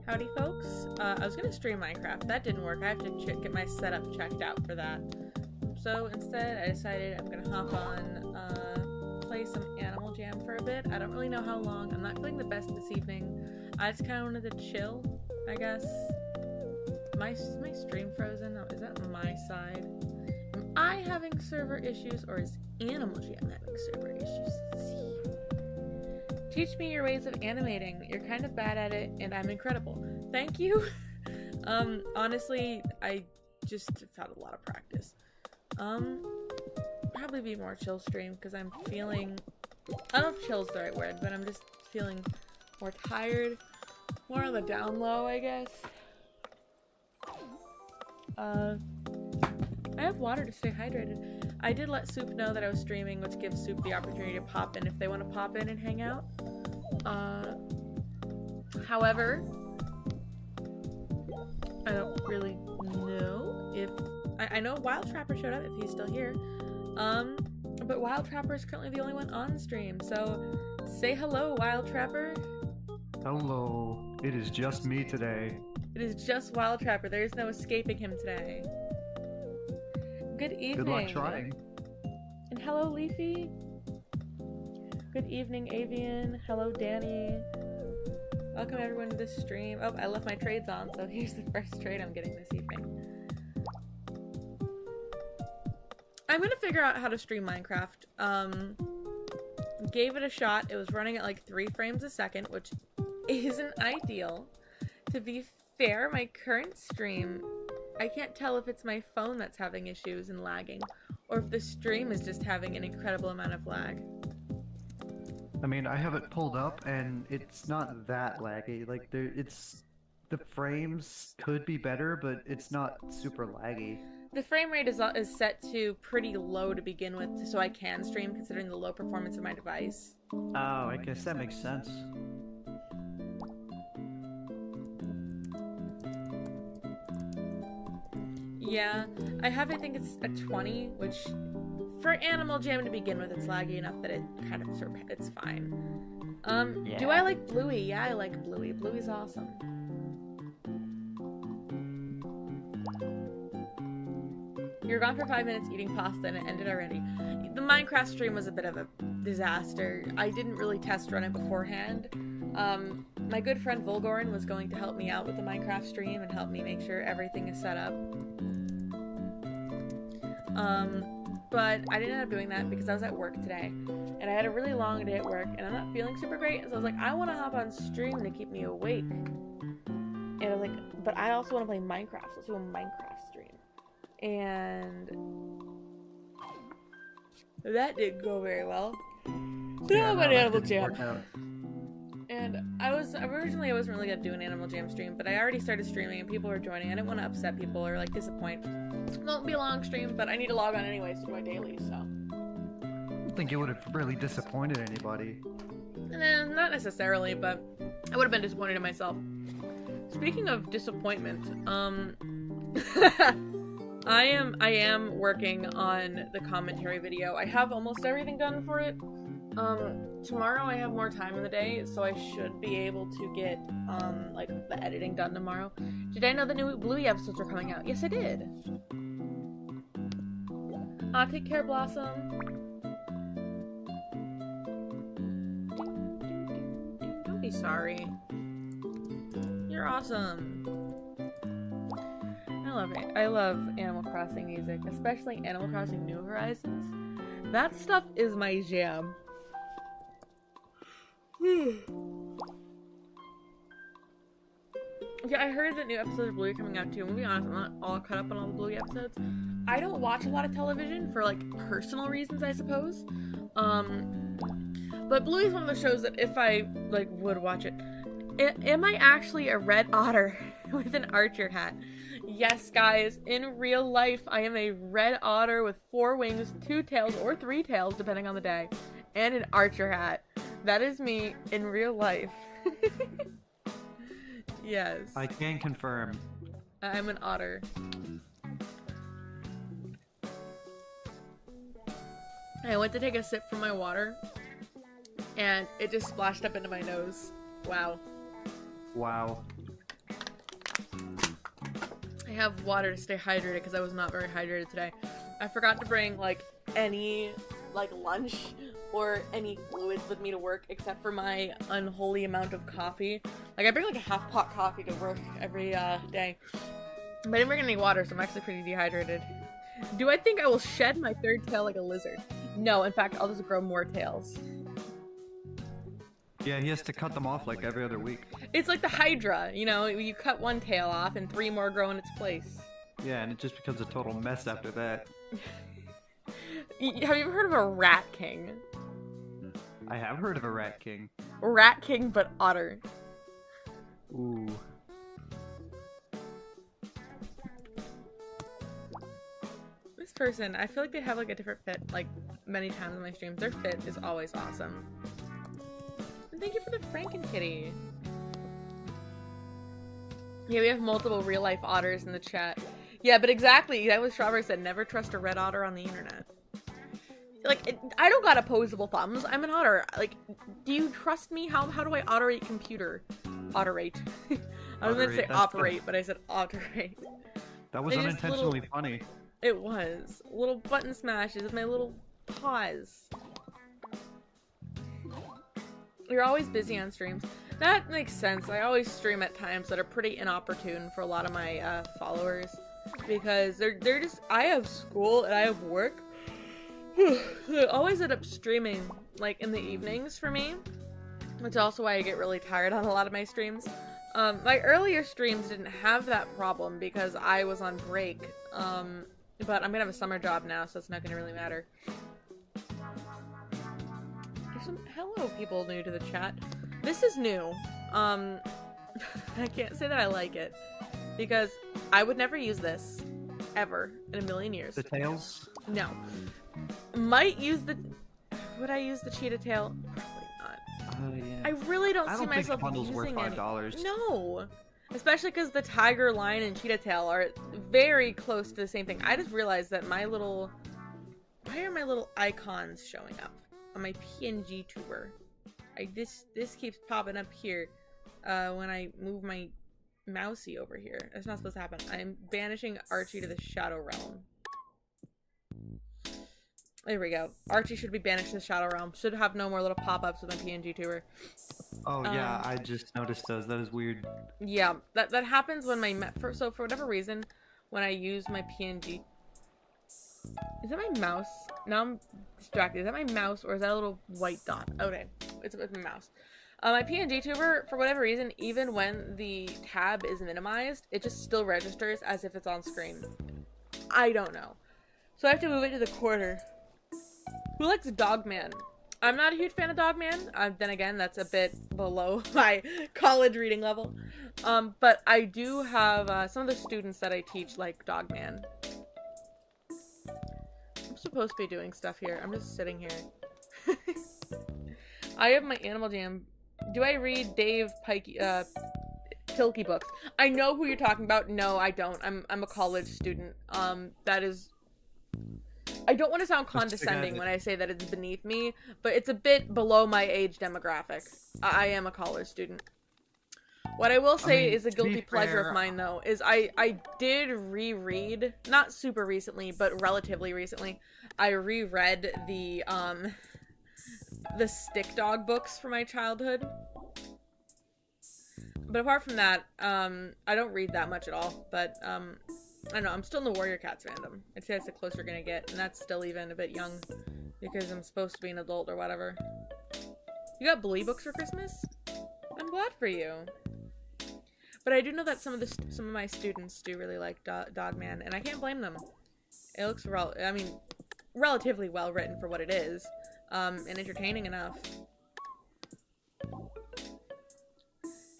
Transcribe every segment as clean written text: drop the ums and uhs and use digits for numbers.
Howdy folks. I was gonna stream Minecraft. That didn't work. I have to get my setup checked out for that. So instead I decided I'm gonna hop on, play some Animal Jam for a bit. I don't really know how long. I'm not feeling the best this evening. I just kinda wanted to chill, I guess. My stream frozen? Oh, is that my side? Am I having server issues or is Animal Jam having server issues? Let's see. Teach me your ways of animating. You're kind of bad at it, and I'm incredible. Thank you. Honestly, I just have had a lot of practice. Probably be more chill stream, because I'm feeling... I don't know if chill's the right word, but I'm just feeling more tired. More on the down low, I guess. I have water to stay hydrated. I did let Soup know that I was streaming, which gives Soup the opportunity to pop in if they want to pop in and hang out. However, I don't really know if... I know Wild Trapper showed up, if he's still here. But Wild Trapper is currently the only one on stream, so say hello, Wild Trapper. Hello. It is just me today. It is just Wild Trapper. There is no escaping him today. Good evening. Good luck trying. And hello, Leafy. Good evening, Avian. Hello, Danny. Welcome everyone to this stream. Oh, I left my trades on, so here's the first trade I'm getting this evening. I'm gonna figure out how to stream Minecraft. Gave it a shot. It was running at like 3 frames a second, which isn't ideal. To be fair, my current stream, I can't tell if it's my phone that's having issues and lagging, or if the stream is just having an incredible amount of lag. I mean, I have it pulled up and it's not that laggy. Like, the frames could be better, but it's not super laggy. The frame rate is set to pretty low to begin with, so I can stream considering the low performance of my device. Oh, I guess that makes sense. Yeah, I have, I think it's a 20, which for Animal Jam to begin with, it's laggy enough that it kind of it's fine. Yeah. Do I like Bluey? Yeah, I like Bluey. Bluey's awesome. You were gone for 5 minutes eating pasta and it ended already. The Minecraft stream was a bit of a disaster. I didn't really test run it beforehand. My good friend Volgorin was going to help me out with the Minecraft stream and help me make sure everything is set up. But I didn't end up doing that because I was at work today. And I had a really long day at work and I'm not feeling super great. So I was like, I want to hop on stream to keep me awake. And I was like, but I also want to play Minecraft. So let's do a Minecraft stream. And that didn't go very well. Yeah, No, but that Animal didn't Jam. work out. And originally I wasn't really gonna do an Animal Jam stream, but I already started streaming and people were joining. I didn't want to upset people or like disappoint. It won't be a long stream, but I need to log on anyways to do my dailies, so. I don't think it would have really disappointed anybody. Not necessarily, but I would have been disappointed in myself. Speaking of disappointment, I am working on the commentary video. I have almost everything done for it. Tomorrow I have more time in the day, so I should be able to get, like, the editing done tomorrow. Did I know the new Bluey episodes are coming out? Yes, I did. Take care, Blossom. Don't be sorry. You're awesome. I love it. I love Animal Crossing music, especially Animal Crossing New Horizons. That stuff is my jam. Yeah, I heard that new episodes of Bluey are coming out too. I'm gonna be honest, I'm not all caught up on all the Bluey episodes. I don't watch a lot of television for like personal reasons, I suppose. But Bluey's one of the shows that if I like would watch it. Am I actually a red otter with an archer hat? Yes, guys, in real life, I am a red otter with 4 wings, 2 tails, or 3 tails, depending on the day, and an archer hat. That is me in real life. Yes. I can confirm. I'm an otter. I went to take a sip from my water, and it just splashed up into my nose. Wow. Wow. have water to stay hydrated because I was not very hydrated today. I forgot to bring, like, any, like, lunch or any fluids with me to work except for my unholy amount of coffee. Like, I bring, like, a half-pot coffee to work every, day. But I didn't bring any water, so I'm actually pretty dehydrated. Do I think I will shed my third tail like a lizard? No, in fact, I'll just grow more tails. Yeah, he has to cut them off like every other week. It's like the Hydra, you know, you cut one tail off and 3 more grow in its place. Yeah, and it just becomes a total mess after that. Have you ever heard of a rat king? I have heard of a rat king. Rat king, but otter. Ooh. This person, I feel like they have like a different fit, like many times in my streams. Their fit is always awesome. And thank you for the Franken-Kitty. Yeah, we have multiple real-life otters in the chat. Yeah, but exactly, that was Strawberry said, never trust a red otter on the internet. Like, I don't got opposable thumbs. I'm an otter. Like, do you trust me? How do I otterate computer? Otterate. I was going to say operate, but I said otterate. That was unintentionally funny. It was. Little button smashes with my little paws. You're always busy on streams. That makes sense. I always stream at times that are pretty inopportune for a lot of my followers. Because they're just... I have school and I have work. I always end up streaming, like, in the evenings for me. Which is also why I get really tired on a lot of my streams. My earlier streams didn't have that problem because I was on break. But I'm gonna have a summer job now, so it's not gonna really matter. Hello, people new to the chat. This is new. I can't say that I like it. Because I would never use this. Ever. In a million years. The tails? No. Might use the... Would I use the cheetah tail? Probably not. Yeah. I really don't see myself bundles using worth $5. No! Especially because the tiger, lion, and cheetah tail are very close to the same thing. I just realized that my little... Why are my little icons showing up on my PNG tuber? This keeps popping up here when I move my mousey over here. That's not supposed to happen. I'm banishing Archie to the Shadow Realm. There we go. Archie should be banished to the Shadow Realm. Should have no more little pop-ups with my PNG tuber. Oh yeah, I just noticed those. That is weird. Yeah, that happens when my so for whatever reason, when I use my PNG. Is that my mouse? Now I'm distracted. Is that my mouse or is that a little white dot? Okay, it's my mouse. My PNG tuber, for whatever reason, even when the tab is minimized, it just still registers as if it's on screen. I don't know. So I have to move it to the corner. Who likes Dogman? I'm not a huge fan of Dogman. Then again, that's a bit below my college reading level. But I do have some of the students that I teach like Dogman. I'm supposed to be doing stuff here. I'm just sitting here. I have my Animal Jam. Do I read Dave Pilkey books? I know who you're talking about. No, I don't. I'm a college student. That is... I don't want to sound condescending when I say that it's beneath me, but it's a bit below my age demographic. I am a college student. What I will say is a guilty pleasure of mine, though, is I did reread, not super recently, but relatively recently, I reread the Stick Dog books from my childhood. But apart from that, I don't read that much at all, but, I don't know, I'm still in the Warrior Cats fandom. I'd say that's the closer you're gonna get, and that's still even a bit young, because I'm supposed to be an adult or whatever. You got Blee books for Christmas? I'm glad for you. But I do know that some of my students do really like Dogman, and I can't blame them. It looks, relatively well written for what it is, and entertaining enough.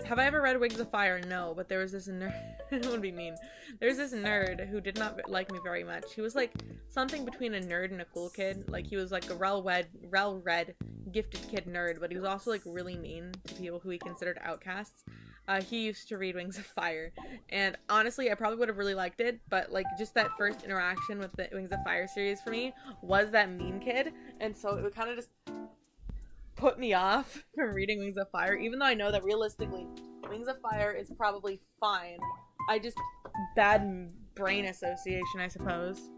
Have I ever read Wings of Fire? No, but there was this nerd. It would be mean. There's this nerd who did not like me very much. He was like something between a nerd and a cool kid. Like he was like a well-read, gifted kid nerd, but he was also like really mean to people who he considered outcasts. He used to read Wings of Fire, and honestly, I probably would have really liked it, but like just that first interaction with the Wings of Fire series for me was that mean kid, and so it would kind of just put me off from reading Wings of Fire, even though I know that realistically, Wings of Fire is probably fine. I just bad brain association, I suppose.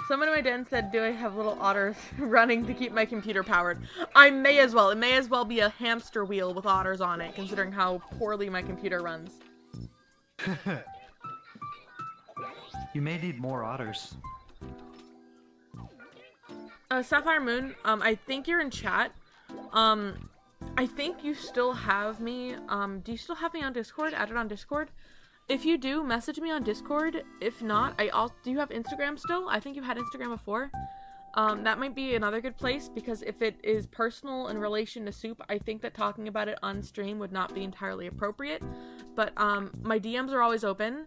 Someone in my den said, do I have little otters running to keep my computer powered? I may as well. It may as well be a hamster wheel with otters on it, considering how poorly my computer runs. You may need more otters. Sapphire Moon, I think you're in chat. I think you still have me. Do you still have me on Discord? Added on Discord? If you do, message me on Discord. If not, do you have Instagram still? I think you had Instagram before. That might be another good place, because if it is personal in relation to soup, I think that talking about it on stream would not be entirely appropriate. But my DMs are always open.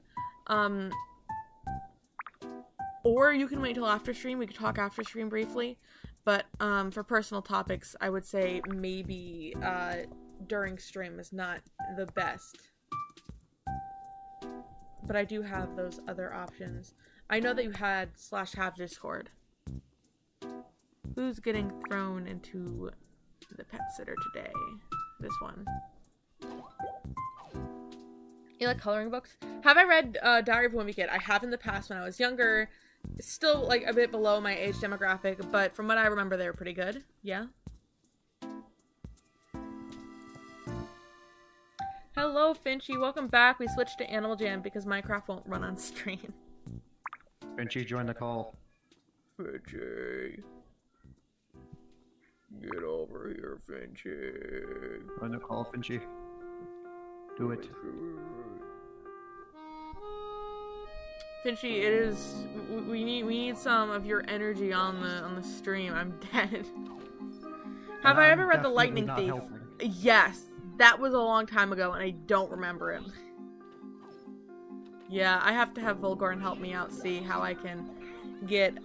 Or you can wait till after stream. We could talk after stream briefly. But for personal topics, I would say maybe during stream is not the best. But I do have those other options. I know that you had /have Discord. Who's getting thrown into the pet sitter today? This one. You like coloring books? Have I read Diary of a Wimpy Kid? I have in the past when I was younger. Still like a bit below my age demographic, but from what I remember, they were pretty good. Yeah. Hello, Finchy. Welcome back. We switched to Animal Jam because Minecraft won't run on stream. Finchy, join the call. Finchy. Get over here, Finchy. Join the call, Finchy. Do it. Finchy, it is. We need some of your energy on the stream. I'm dead. Have I ever read The Lightning Thief? Helping. Yes. That was a long time ago, and I don't remember him. Yeah, I have to have Volgorn help me out, see how I can get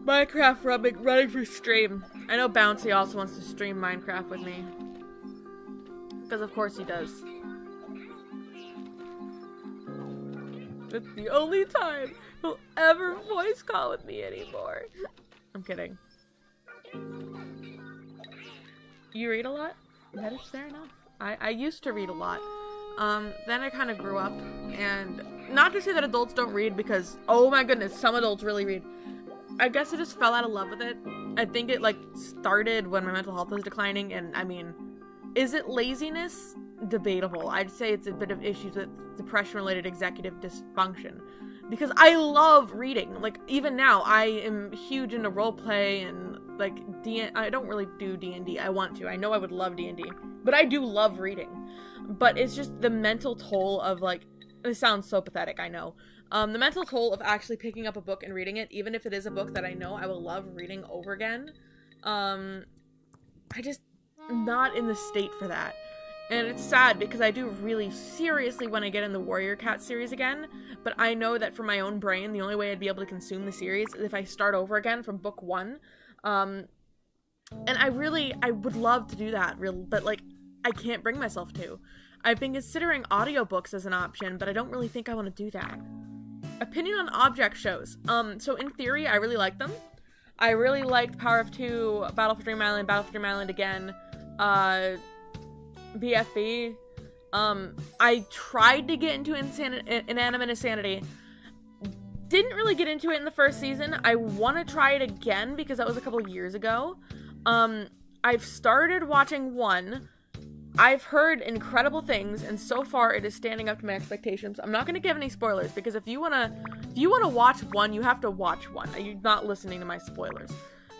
Minecraft running for stream. I know Bouncy also wants to stream Minecraft with me. Because of course he does. It's the only time he'll ever voice call with me anymore. I'm kidding. You read a lot? That is fair enough. I used to read a lot. Then I kind of grew up, and not to say that adults don't read, because, oh my goodness, some adults really read. I guess I just fell out of love with it. I think it, like, started when my mental health was declining, and, I mean, is it laziness? Debatable. I'd say it's a bit of issues with depression-related executive dysfunction. Because I love reading. Like, even now, I am huge into roleplay and, like, I don't really do D&D. I want to. I know I would love D&D. But I do love reading. But it's just the mental toll of, like, it sounds so pathetic, I know. The mental toll of actually picking up a book and reading it, even if it is a book that I know I will love reading over again. I just, not in the state for that. And it's sad because I do really seriously want to get in the Warrior Cat series again, but I know that for my own brain, the only way I'd be able to consume the series is if I start over again from book 1. And I would love to do that, but like, I can't bring myself to. I've been considering audiobooks as an option, but I don't really think I want to do that. Opinion on object shows. So in theory, I really like them. I really liked Power of Two, Battle for Dream Island again, BFB. I tried to get into Inanimate Insanity. Didn't really get into it in the first season. I want to try it again because that was a couple of years ago. I've started watching 1. I've heard incredible things, and so far it is standing up to my expectations. I'm not going to give any spoilers because if you wanna watch 1, you have to watch 1. You're not listening to my spoilers.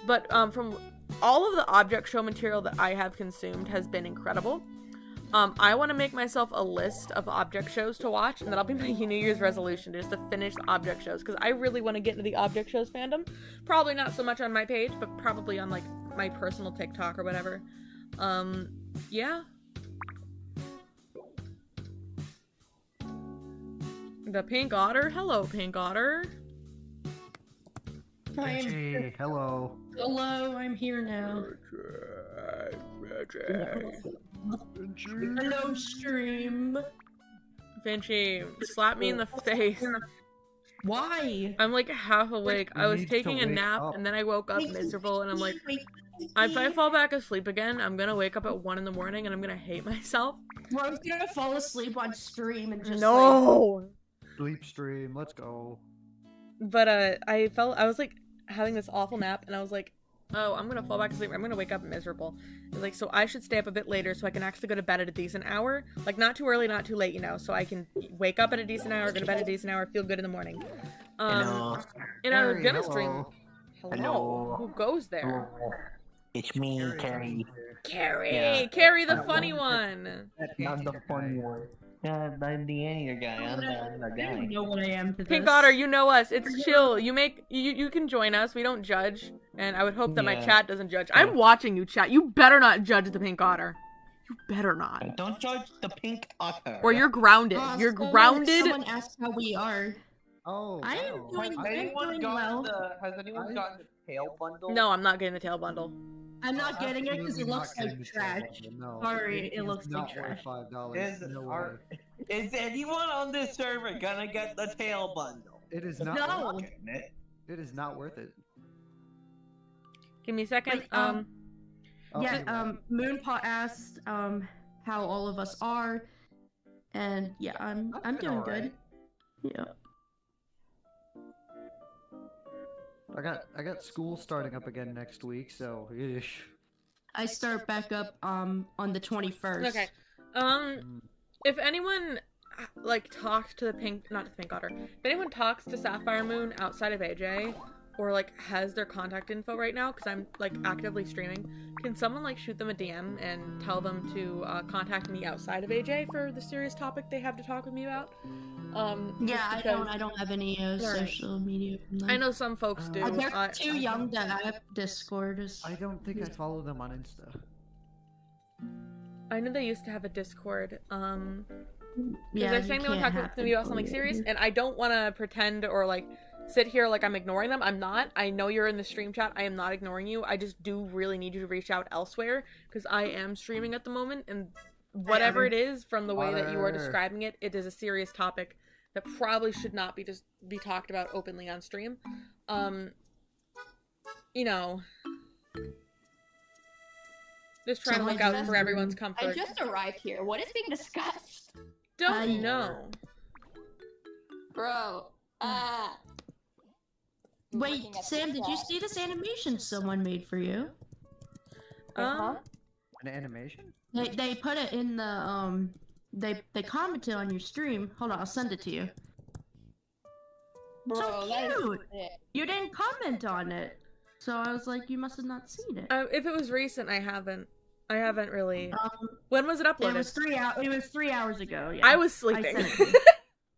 But from all of the object show material that I have consumed has been incredible. I want to make myself a list of object shows to watch, and that'll be my New Year's resolution, just to finish the object shows, because I really want to get into the object shows fandom. Probably not so much on my page, but probably on, like, my personal TikTok or whatever. Yeah. The Pink Otter? Hello, Pink Otter. Hey, hello. Hello, I'm here now. Hello, stream. Finchy, slap me in the face. Why? I'm like half awake. I was needs taking to a wake nap up. and then I woke up miserable and I'm like, If I fall back asleep again, I'm gonna wake up at 1 in the morning and I'm gonna hate myself. Bro's gonna fall asleep on stream and just No! Sleep stream, let's go. But, I was, like, having this awful nap, and I was like, oh, I'm gonna fall back asleep, I'm gonna wake up miserable. I was like, so I should stay up a bit later so I can actually go to bed at a decent hour. Like, not too early, not too late, you know, so I can wake up at a decent hour, go to bed at a decent hour, feel good in the morning. Hello. And I was Carrie, gonna hello. stream... Hello? Who goes there? It's me, Carrie. Carrie! Yeah. Carrie, the funny one! Not the funny one. Yeah, I'm the anime guy. I'm the I don't guy. know what I am to this. Pink Otter, you know us. It's chill. You can join us. We don't judge. And I would hope that my Yeah. chat doesn't judge. I'm watching you, chat. You better not judge the Pink Otter. You better not. Don't judge the pink otter. Or you're grounded. You're grounded. Someone asked how we are. Oh, I am wow. doing- Has I'm anyone doing gotten well. Has anyone gotten the tail bundle? No, I'm not getting the tail bundle. I'm not getting it because it Absolutely looks not like getting the trash. tail bundle, no. Sorry, it is looks like not worth trash. $5. No way. Is anyone on this server gonna get the tail bundle? It is not. No. Worth it. It is not worth it. Give me a second. Wait, Oh, Yeah, anyway. Moonpaw asked how all of us are, and yeah, I'm been doing alright. good. Yeah. I got school starting up again next week, so ish. I start back up on the 21st. Okay. Mm. If anyone like talks to not to the Pink Otter, if anyone talks to Sapphire Moon outside of AJ, or like has their contact info right now, because I'm like actively streaming, can someone like shoot them a DM and tell them to contact me outside of AJ for the serious topic they have to talk with me about? Yeah, just I because- don't have any Alright. social media from them. I know some folks do. They're too young to have Discord. I don't think I follow them on Insta. I know they used to have a Discord. Because Yeah, they're you saying they want to can't talk have to me about people something yet. serious, and I don't want to pretend or like sit here like I'm ignoring them. I'm not. I know you're in the stream chat. I am not ignoring you. I just do really need you to reach out elsewhere because I am streaming at the moment, and whatever it is from the way that you are Water. describing it, it is a serious topic that probably should not be just be talked about openly on stream. You know, just trying to Someone look out just- for everyone's I comfort. just arrived here. What is being discussed? Don't I- know. Bro. I'm Wait, looking at Sam, the did you chat. see this animation someone made for you? Uh-huh. An animation? They put it in the they commented on your stream. Hold on, I'll send it to you. Bro, So that is cute. sick. You didn't comment on it, so I was like, you must have not seen it. If it was recent, I haven't. I haven't really. Um, When was it uploaded? it was 3 hours. It was 3 hours ago. Yeah. I was I sleeping. sent it to you.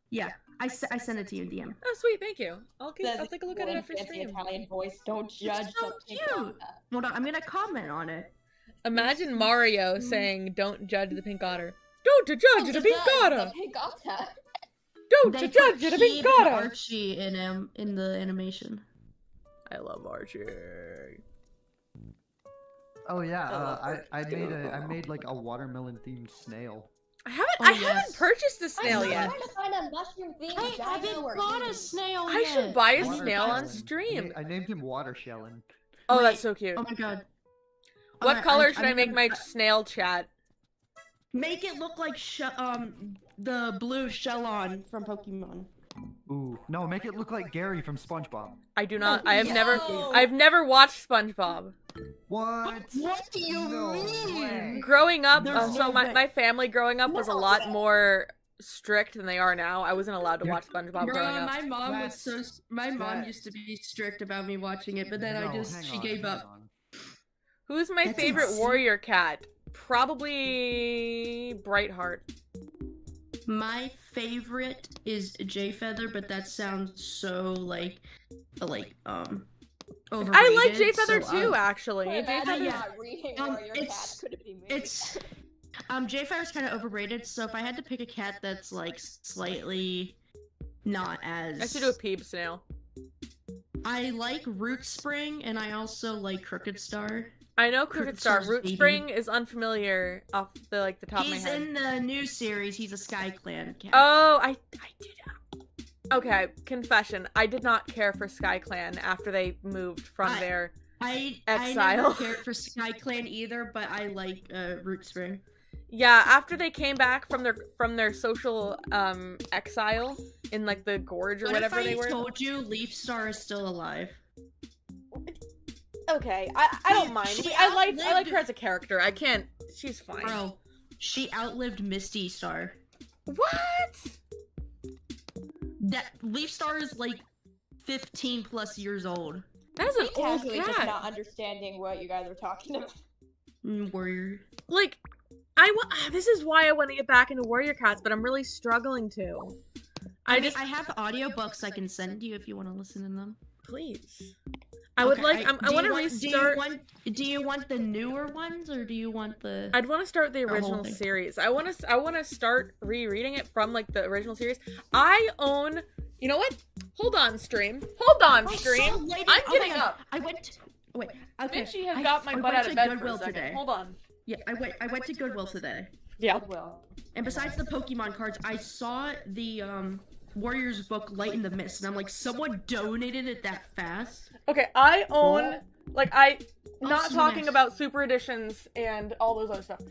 Yeah, I sent it to you in DM. Oh, sweet, thank you. I'll Says take a look at it in after fancy stream. Italian voice. Don't judge so the cute. pink Hold on, I'm gonna comment on it. Imagine Mario saying, "Don't judge the pink otter. Don't judge the pink otter. The pink otter. Don't They judge put the Keith pink and otter." Archie in the animation. I love Archie. Oh yeah, Oh. I made like a watermelon themed snail. I haven't. Oh, I yes. haven't purchased the snail I'm yet. trying to find a mushroom themed I haven't bought a snail I yet. should buy a Water snail on shellin'. stream. I named him Water Shellin'. Oh, Wait. that's so cute. Oh my god. What Alright, color I'm should I make gonna- my snail chat? Make it look like the blue Shellon from Pokemon. Ooh, no, make it look like Gary from SpongeBob. I do not. I have never. Yo! I've never watched SpongeBob. What? What do you No mean? way. Growing up, There's so no my, way. my family growing up was a No lot way. more strict than they are now. I wasn't allowed to Yeah. watch SpongeBob Bro, growing up. my mom was That's- so. My mom that- used to be strict about me watching it, but then No, she hang gave on, up. hang on. Who's my That's favorite insane. warrior cat? Probably Brightheart. My favorite is Jay Feather, but that sounds so overrated. I like Jay Feather so, too, actually. Wait, Jay imagine Feather's... yeah. not reading Um, Warrior it's- Cat could be me. It's Jay Feather's kind of overrated. So if I had to pick a cat that's like slightly not as, I should do a peep snail. I like Root Spring, and I also like Crooked Star. I know Crooked Star. Star's Root baby. Spring is unfamiliar off the top He's of my head. in the new series. He's a Sky Clan cat. Oh, I did. Okay, confession. I did not care for Sky Clan after they moved from I- their I Exile. never cared for Sky Clan either, but I like Root Spring. Yeah, after they came back from their social exile in like the gorge or What whatever if I they were. told you Leaf Star is still alive? Okay, I don't mind. She I like outlived- her as a character. I can't. She's fine. Bro, she outlived Misty Star. What? That Leaf Star is like 15 plus years old. That is an Me old casually just cat. not understanding what you guys are talking about. Warrior. Like, this is why I want to get back into Warrior Cats, but I'm really struggling to. I have audiobooks I can send you if you want to listen to them. Please. I would Okay, like. I want to restart. Do you want the newer ones or do you want the? I'd want to start the whole original thing. series. I want to start rereading it from like the original series. I own. You know what? Hold on, stream. Hold on, stream. I'm getting up. I went. Wait. Okay. Mitchie has I- got my I butt went out to of bed Goodwill for a second. today. Hold on. Yeah, I went to Goodwill today. Yeah. Goodwill. And besides the Pokemon cards, I saw the Warriors book Light in the Mist, and I'm like, someone donated it that fast? Okay, I own like not someone talking asked. about super editions and all those other stuff.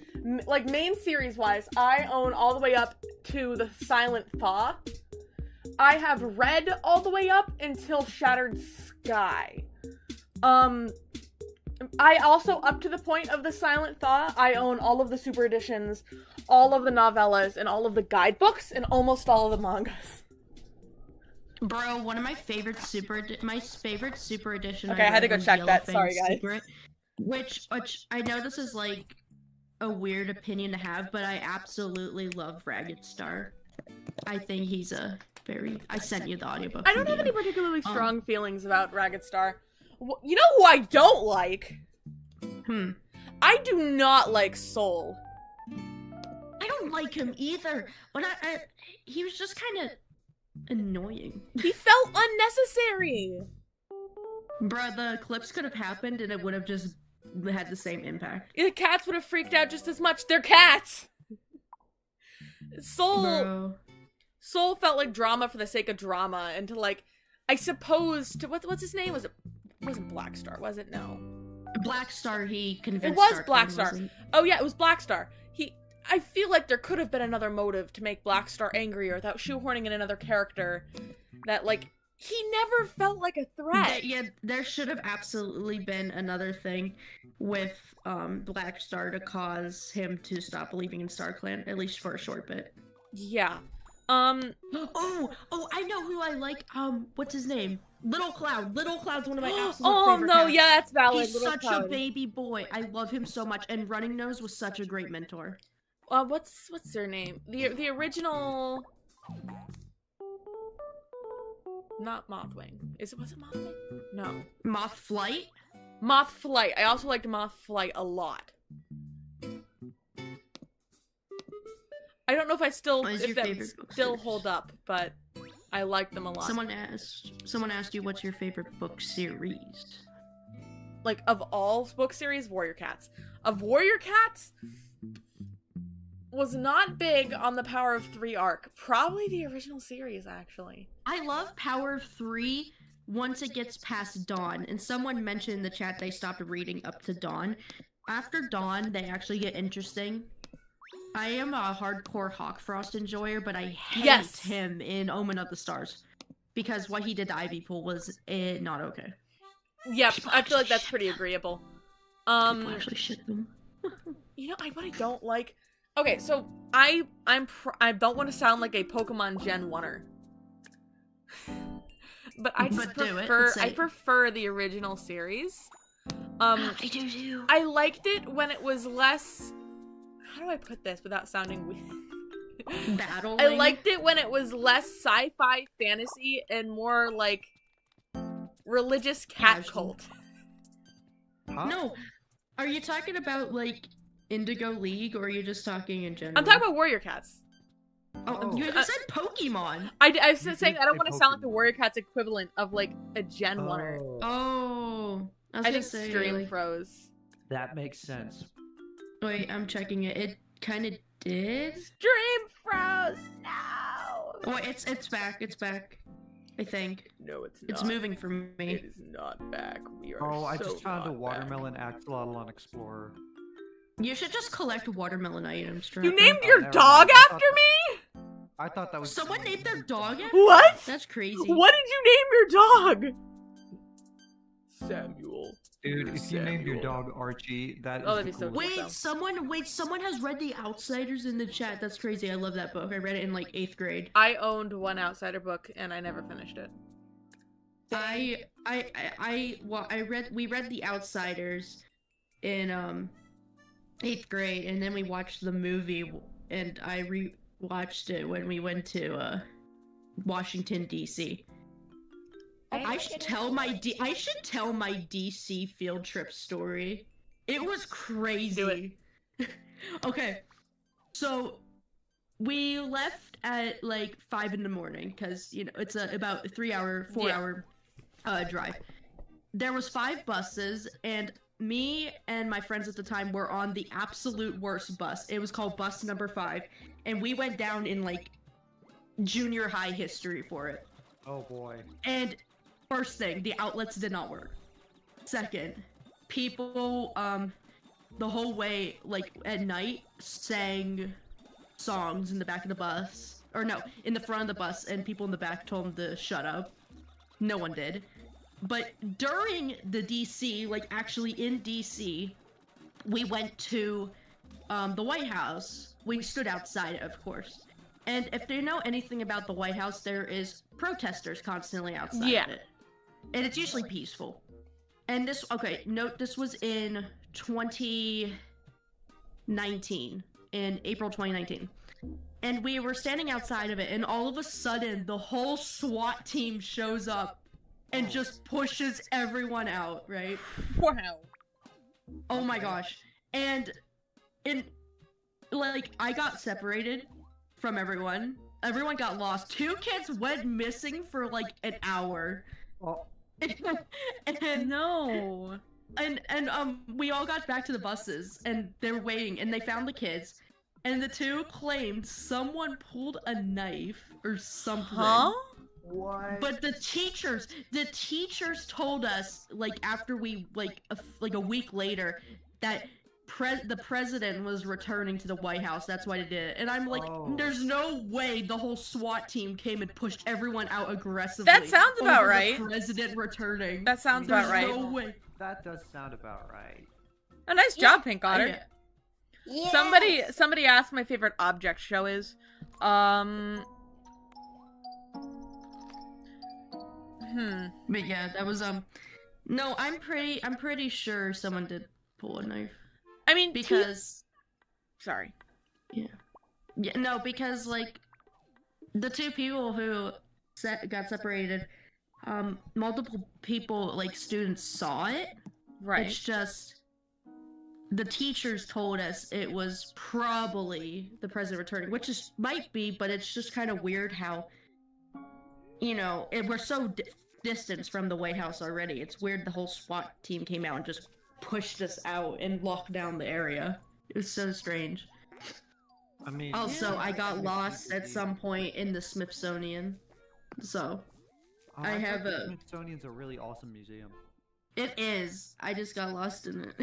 Like main series wise, I own all the way up to the Silent Thaw. I have read all the way up until Shattered Sky. I also, up to the point of the Silent Thaw, I own all of the super editions, all of the novellas, and all of the guidebooks, and almost all of the mangas. Bro, one of my favorite super edition. Okay, I had to go read was check that. Yellowfang's Sorry, guys. Secret, which I know this is like a weird opinion to have, but I absolutely love Ragged Star. I think he's a very. I sent you the audiobook. I don't have video. any particularly strong feelings about Ragged Star. You know who I don't like? I do not like Soul. I don't like him either. But he was just kind of annoying. He felt unnecessary. Bruh, the eclipse could have happened and it would have just had the same impact. The cats would have freaked out just as much. They're cats. Soul felt like drama for the sake of drama, and to like, I suppose to what's his name? Wasn't Black Star? Was it? No. Black Star. He convinced. It was Darkman, Black Star. wasn't- Oh yeah, it was Black Star. I feel like there could have been another motive to make Black Star angrier without shoehorning in another character that, like, he never felt like a threat. There should have absolutely been another thing with Black Star to cause him to stop believing in StarClan, at least for a short bit. Yeah. Oh, I know who I like. What's his name? Little Cloud. Little Cloud's one of my absolute Oh favorite no, cats. yeah, that's valid. He's Little such Cloud. a baby boy. I love him so much, and Running Nose was such a great mentor. What's their name? The original. Not Mothwing. Was it Mothwing? No. Moth Flight? Moth Flight. I also liked Moth Flight a lot. I don't know if What is if your that favorite book still series? hold up, but I like them a lot. Someone asked you what's your favorite book series? Like, of all book series, Warrior Cats. Of Warrior Cats, was not big on the Power of 3 arc. Probably the original series, actually. I love Power of 3 once it gets past Dawn, and someone mentioned in the chat they stopped reading up to Dawn. After Dawn, they actually get interesting. I am a hardcore Hawkfrost enjoyer, but I hate him in Omen of the Stars. Because what he did to Ivy Pool was not okay. Yep, People I feel like actually that's ship pretty them. agreeable. People actually shit them. You know, what I don't like. Okay, so I don't want to sound like a Pokemon Gen 1er. But I just But do it. prefer Say I it. prefer the original series. I do too. I liked it when it was less. How do I put this without sounding weird? Battling. I liked it when it was less sci-fi fantasy and more like religious cat Casual. cult. Huh? No, are you talking about like Indigo League, or are you just talking in general? I'm talking about Warrior Cats. Oh, you just said Pokemon. I was You saying did I don't say want to sound like the Pokemon. Warrior Cats equivalent of like a Gen 1er. Oh, Oh, I was I gonna think say. stream like- froze. that makes sense. Wait, I'm checking it. It kind of did. Stream froze. No. Oh, it's back. It's back. I think. No, it's not. It's moving for me. It is not back. We are Oh, I so just found a not watermelon axolotl on Explorer. You should just collect watermelon items, back. You Trapper. named Oh, your never dog mind. I after thought me? I thought that was Someone named their dog after What? That's crazy. What did you name your dog? Samuel. Dude, if you named your Samuel. dog Archie, that is Oh, the that'd be so coolest. cool. Wait, someone has read The Outsiders in the chat. That's crazy. I love that book. I read it in like 8th grade. I owned one Outsider book and I never finished it. We read The Outsiders in 8th grade, and then we watched the movie, and I re-watched it when we went to Washington D.C. I should tell my DC field trip story. It was crazy. Do it. Okay, so we left at like 5 in the morning because it's about a 4-hour drive. There was 5 buses, and me and my friends at the time were on the absolute worst bus. It was called bus number 5, and we went down in like junior high history for it. Oh boy. And first thing, the outlets did not work. Second, people the whole way, like at night, sang songs in the back of the bus. Or no, in the front of the bus, and people in the back told them to shut up. No one did. But during the DC, like actually in DC, we went to the White House. We stood outside, of course. And if you know anything about the White House, there is protesters constantly outside of it. And it's usually peaceful. And this was in 2019, in April 2019. And we were standing outside of it, and all of a sudden, the whole SWAT team shows up and just pushes everyone out, right? Wow. Oh my gosh. And like, I got separated from everyone. Everyone got lost. 2 kids went missing for like an hour. Oh. And No. And we all got back to the buses, and they were waiting, and they found the kids, and the 2 claimed someone pulled a knife or something. Huh? What? But the teachers told us, like, after we, like a week later, that the president was returning to the White House. That's why they did it. And I'm like, There's no way the whole SWAT team came and pushed everyone out aggressively. That sounds about over right. The president returning. That sounds about right. There's no way. That does sound about right. A nice job, Pink Otter. Yes. Somebody asked my favorite object show is. But yeah, that was no, I'm pretty sure someone did pull a knife. I mean, because sorry. Yeah, no, because like the 2 people who got separated, multiple people, like students, saw it. Right. It's just the teachers told us it was probably the president returning, which is might be, but it's just kind of weird how, we're so distance from the White House already. It's weird the whole SWAT team came out and just pushed us out and locked down the area. It was so strange. I mean, Also, I got lost at some point in the Smithsonian, so I have the a. Smithsonian's a really awesome museum. It is. I just got lost in it.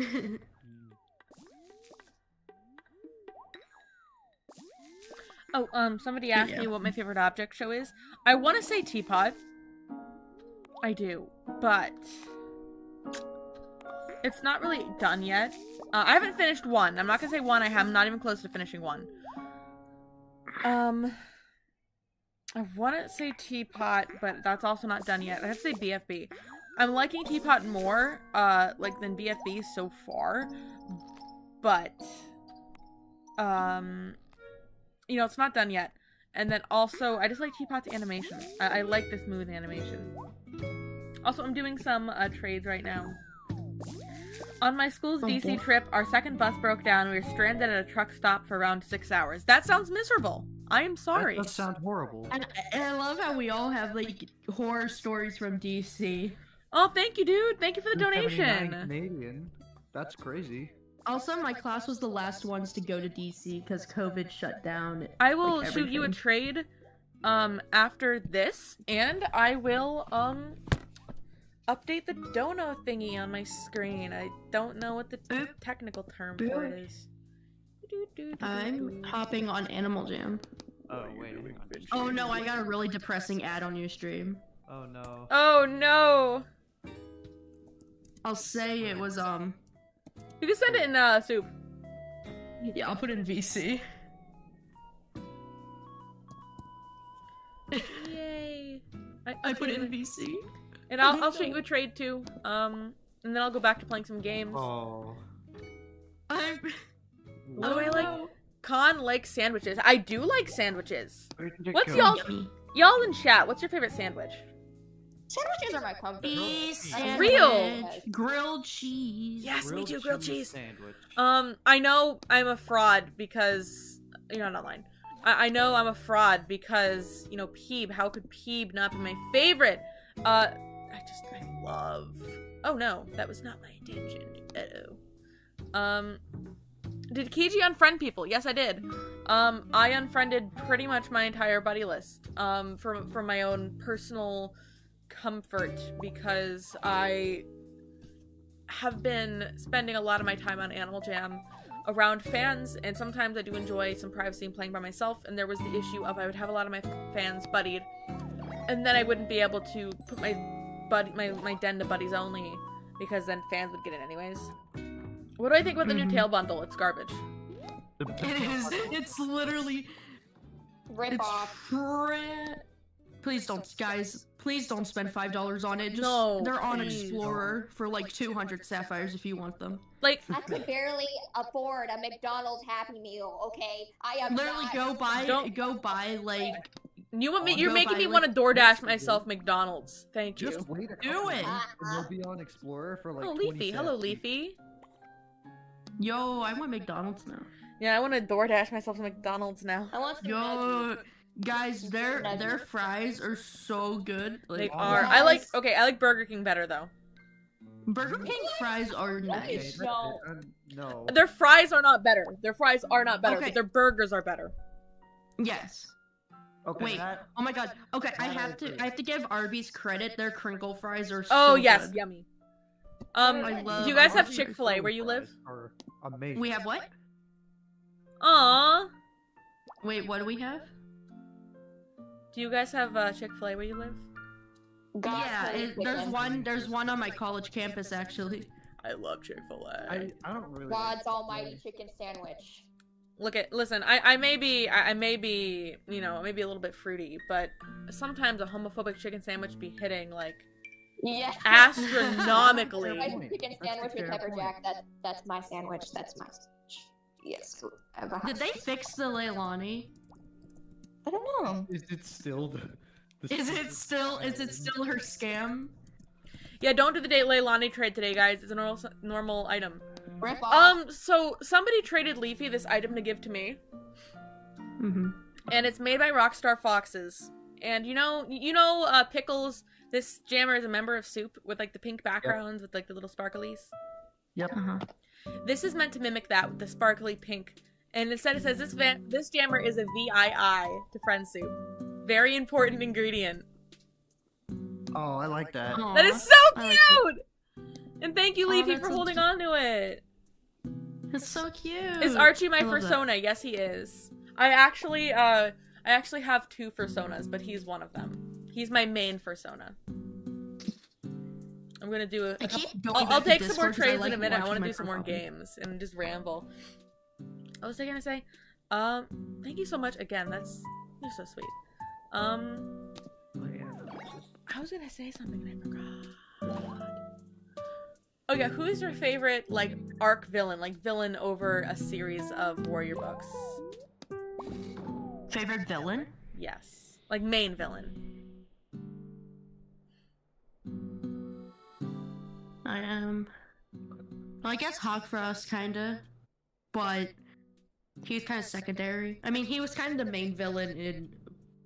Oh, somebody asked me what my favorite object show is. I want to say Teapot. I do, but it's not really done yet. I haven't finished 1. I'm not gonna say 1. I'm not even close to finishing 1. I want to say Teapot, but that's also not done yet. I have to say BFB. I'm liking Teapot more, than BFB so far, but, it's not done yet. And then also, I just like Teapot's animation. I like the smooth animation. Also, I'm doing some trades right now. On my school's DC trip, our second bus broke down. We were stranded at a truck stop for around 6 hours. That sounds miserable. I am sorry. That does sound horrible. And I love how we all have, like, horror stories from DC. Oh, thank you, dude. Thank you for the donation. Canadian. That's crazy. Also, my class was the last ones to go to DC because COVID shut down. I will like, shoot you a everything. trade after this, and I will update the dono thingy on my screen. I don't know what the technical term for it is. I'm hopping on Animal Jam. Oh wait, hang on. Oh no, I got a really depressing ad on your stream. Oh no. Oh no! I'll say it was You can send it in soup. yeah, I'll put it in VC. Yay! I put it in VC. And I'll shoot you a trade too. And then I'll go back to playing some games. Oh. I'm Oh, I like Con likes sandwiches. I do like sandwiches. What's KijjiKon. y'all in chat? What's your favorite sandwich? Sandwiches are my comfort. Beef Sandwich. Real. grilled cheese. Yes, me too. Grilled cheese. Sandwich. I know I'm a fraud because you're not online. I know I'm a fraud because Peeb. How could Peeb not be my favorite? I love. Oh no, that was not my intention. Did Kiji unfriend people? Yes, I did. I unfriended pretty much my entire buddy list. For my own personal comfort because I have been spending a lot of my time on Animal Jam around fans, and sometimes I do enjoy some privacy and playing by myself, and there was the issue of I would have a lot of my fans buddied, and then I wouldn't be able to put my den to buddies only, because then fans would get in anyways. What do I think about the new tail bundle? It's garbage. It is. It's literally. Rip off. Please don't, guys. Please don't spend $5 on it. Just, No, they're on please. Explorer for like 200 sapphires if you want them. Like, I could barely afford a McDonald's Happy Meal. Okay, I am Literally, not. go buy like. you're Go making buy, me like, want to DoorDash myself McDonald's. Thank you. Just wait a Do couple it. months and you'll be on Explorer for like Oh, 20 Leafy. cents Hello, each. Leafy. Yo, I want McDonald's now. Yeah, I want to DoorDash myself to McDonald's now. I want some Yo, nuggies. guys, their fries are so good. They Like, are. Yes. I like Burger King better though. Burger King fries are Okay, nice. that's No. it. No. Their fries are not better. Their fries are not better, Okay. but their burgers are better. Yes. Okay, Wait. that- Oh my god. Okay, I That I have to. agree. I have to give Arby's credit. Their crinkle fries are Oh so yes, good. yummy. I love do you guys have Arby's Chick-fil-A where you live? fries are amazing. We have what? Aww. Wait, what do we have? Do you guys have Chick-fil-A where you live? God, Yeah, please, there's chicken. one. There's one on my college campus actually. I love Chick-fil-A. I don't really. God's almighty chicken sandwich. Listen, I may be a little bit fruity, but sometimes a homophobic chicken sandwich be hitting like Yeah. astronomically. My Point. chicken That's a sandwich with fair pepper point. jack. That's my sandwich. That's my sandwich. Yes. Did they fix the Leilani? I don't know. Is it still the Is it still her scam? Yeah, don't do the Leilani trade today, guys. It's a normal item. Rip off. So somebody traded Leafy this item to give to me, Mm-hmm. and it's made by Rockstar Foxes. And you know, Pickles. This jammer is a member of Soup with like the pink backgrounds with like the little sparklies. Uh-huh. This is meant to mimic that with the sparkly pink. And instead it says this jammer is a VII to Friend Soup. Very important ingredient. Oh, I like that. That is so I like cute! And thank you, Oh, Leafy, that's for so holding cute. on to it. It's so cute. Is Archie my I love that. fursona? Yes, he is. I actually have two fursonas, but he's one of them. He's my main fursona. I'm gonna do I keep going I'll back to take some more Discord 'cause I trades like in a minute. I watching want to my do some more profile. games and just ramble. What was I gonna say? Thank you so much again. You're so sweet. I was gonna say something and I forgot. Oh yeah, who is your favorite like arc villain? Like villain over a series of warrior books? Favorite villain? Yes, like main villain. I am. Well, I guess Hawkfrost, kinda, but he's kind of secondary. I mean, he was kind of the main villain in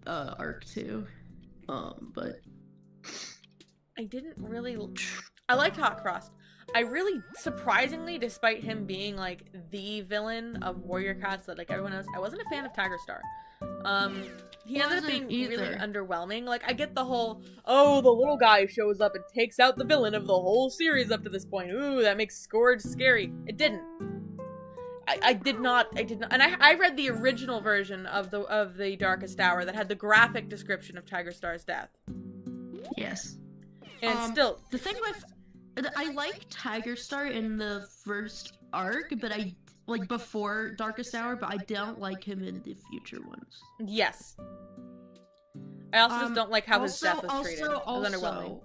Arc 2, but I didn't really. I liked Hawkfrost. I really, surprisingly, despite him being like the villain of Warrior Cats that like everyone else, I wasn't a fan of Tiger Star. he ended up being Wasn't really either. underwhelming. Like, I get the whole, oh, the little guy shows up and takes out the villain of the whole series up to this point. Ooh, that makes Scourge scary. It didn't. I did not, and I read the original version of the Darkest Hour that had the graphic description of Tiger Star's death. Yes. And still, The thing with... I like Tiger Star in the first arc, but I... Like, before Darkest Hour, but I don't like him in the future ones. yes. I also just don't like how his death was treated. It was Also,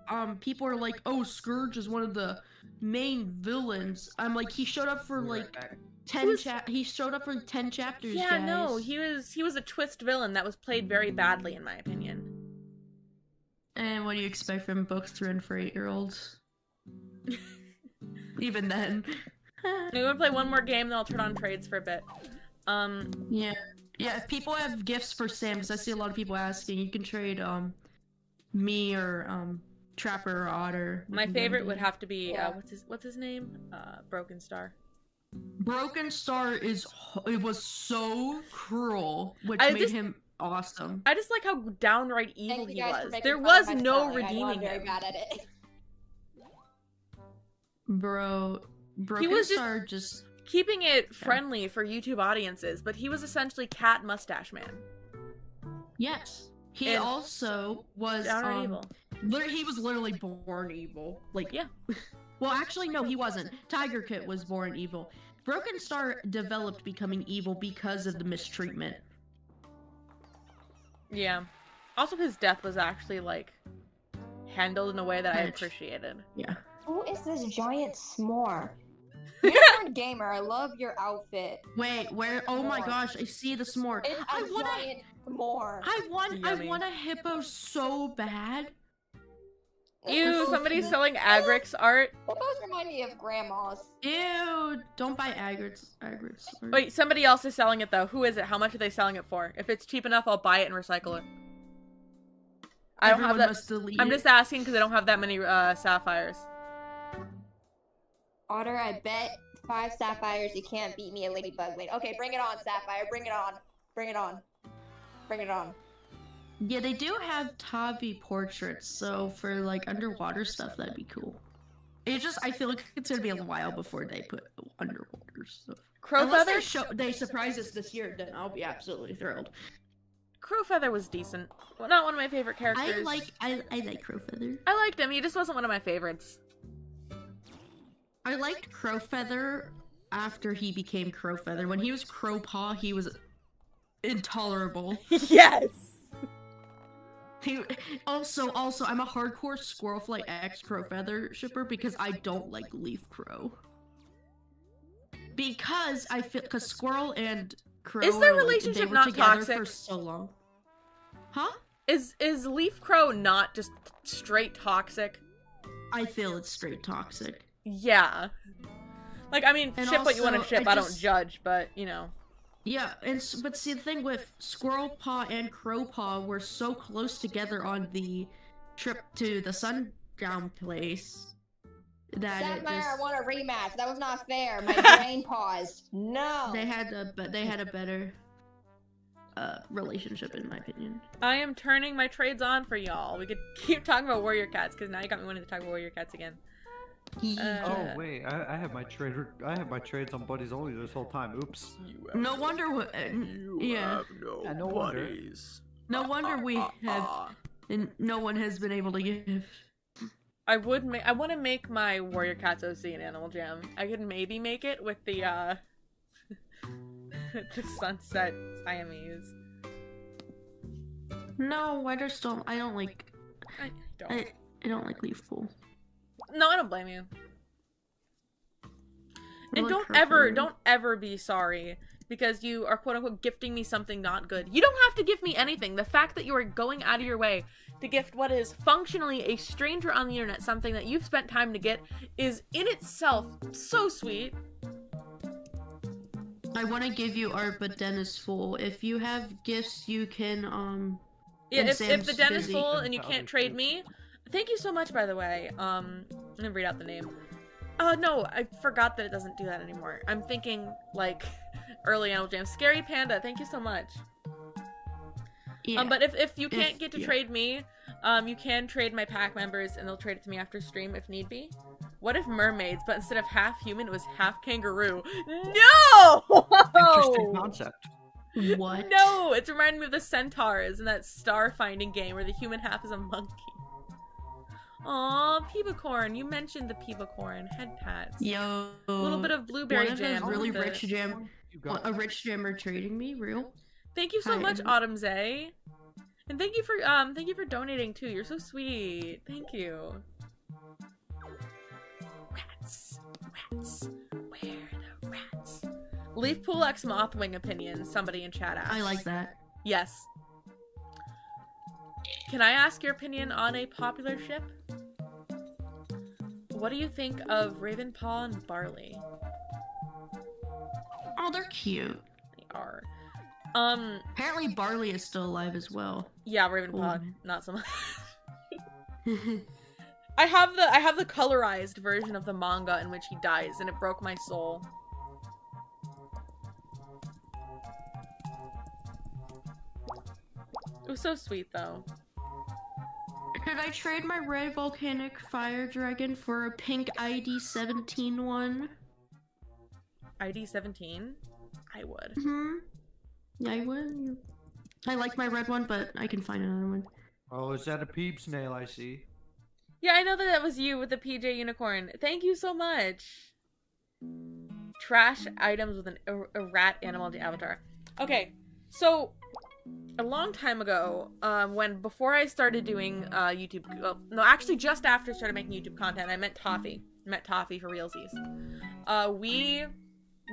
underwhelming. people are like, oh, Scourge is one of the main villains. I'm like, he showed up for like 10 he showed up for 10 chapters, Yeah, guys. no, he was a twist villain that was played very badly, in my opinion. And what do you expect from books written for 8-year-olds? Even then. I'm gonna play one more game, then I'll turn on trades for a bit. Yeah. Yeah, if people have gifts for Sam, because I see a lot of people asking, you can trade, me or, Trapper or Otter. My favorite would have to be, Yeah. what's his name? Broken Star. Broken Star it was so cruel, which I made just- him awesome. I just like how downright evil Thank you he guys for was. making There fun was of my no spelling. I know I'm redeeming very him. bad at it. Broken was just- Star just Keeping it friendly for YouTube audiences, but he was essentially Cat Mustache Man. yes. He And- also was Downright evil. He was literally born evil. Like Yeah. Well, actually no, he wasn't. Tiger Kit was born evil. Broken Star developed becoming evil because of the mistreatment. Yeah. Also, his death was actually, like, handled in a way that I Edge. appreciated. Yeah. Who is this giant s'more? Unicorn Gamer, I love your outfit. Wait, where? Oh my S'more. gosh, I see the s'more. It's I a want a, giant s'more. I Yummy. want a hippo so bad. Ew, somebody's selling Agrix art. Hippos remind me of grandmas. Ew! Don't buy Agrits. Wait, somebody else is selling it, though. Who is it? How much are they selling it for? If it's cheap enough, I'll buy it and recycle it. I don't have Everyone that. must delete I'm it. just asking because I don't have that many sapphires. Otter, I bet 5 sapphires you can't beat me at Ladybug Lane. Okay, bring it on, Sapphire. Bring it on. Bring it on. Bring it on. Yeah, they do have Tavi portraits, so for like underwater stuff, that'd be cool. I feel like it's gonna be a while before they put underwater stuff. Unless Crowfeather? they surprise us this year, then I'll be absolutely thrilled. Crowfeather was decent. Well, not one of my favorite characters. I like Crowfeather. I liked him. He just wasn't one of my favorites. I liked Crowfeather after he became Crowfeather. When he was Crowpaw, he was intolerable. Yes. He also, I'm a hardcore Squirrelflight X Crowfeather shipper because I don't like Leaf Crow. Because Squirrel and Crow Is their are, like, relationship they were not together toxic? for so long. Huh? Is Leaf Crow not just straight toxic? I feel it's straight toxic. Yeah. Like, I mean, And ship what you want to also, ship. I I don't just- judge, but, you know. Yeah, but see, the thing with Squirrelpaw and Crowpaw were so close together on the trip to the Sundown place that it Sapphire, I just, want a rematch. That was not fair. My brain paused. No. they had a better relationship, in my opinion. I am turning my trades on for y'all. We could keep talking about Warrior Cats, because now you got me wanting to talk about Warrior Cats again. Oh wait, I have my trades on buddies only this whole time. Oops. No wonder what. Yeah. Yeah, no wonder. No wonder we have, and no one has been able to give. I want to make my Warrior Cats OC in Animal Jam. I could maybe make it with the the Sunset Siamese. No, I just don't. I don't like. I don't. I don't like Leaf Pool. No, I don't blame you. And like don't ever be sorry because you are quote unquote gifting me something not good. You don't have to give me anything. The fact that you are going out of your way to gift what is functionally a stranger on the internet something that you've spent time to get is in itself so sweet. I want to give you art, but Den is full. If you have gifts, you can Yeah, And if Sam's the den is busy. full and you Probably can't trade too. me, thank you so much, by the way. I'm gonna read out the name. Oh, no, I forgot that it doesn't do that anymore. I'm thinking, like, early Animal Jam. Scary Panda, thank you so much. Yeah. But if you can't If- get to yeah. trade me, you can trade my pack members and they'll trade it to me after stream if need be. What if mermaids, but instead of half human, it was half kangaroo? No! Interesting concept. What? No! It's reminding me of the centaurs in that star finding game where the human half is a monkey. Aw, KijjiKon. You mentioned the KijjiKon head pats. Yo. A little bit of blueberry one of jam. those really with the- rich jam. You got A rich jammer trading me, real? Thank you so Hi, much, Emma. Autumn Zay. And thank you for donating too. You're so sweet. Thank you. Rats. Where are the rats? Leaf Pool X Mothwing opinion. Somebody in chat asked. I like that. Yes. Can I ask your opinion on a popular ship? What do you think of Ravenpaw and Barley? Oh, they're cute. They are. Apparently Barley is still alive as well. Yeah, Ravenpaw, Oh. not so much. I have the colorized version of the manga in which he dies, and it broke my soul. It was so sweet, though. Could I trade my red volcanic fire dragon for a pink ID 17 one? ID 17? I would. Yeah, I would. I like my red one, but I can find another one. Oh, is that a peep snail I see? Yeah, I know that was you with the PJ unicorn. Thank you so much. Trash items with a rat animal avatar. Okay, so a long time ago, before I started doing YouTube, no, actually just after I started making YouTube content, I met Toffee for realsies. We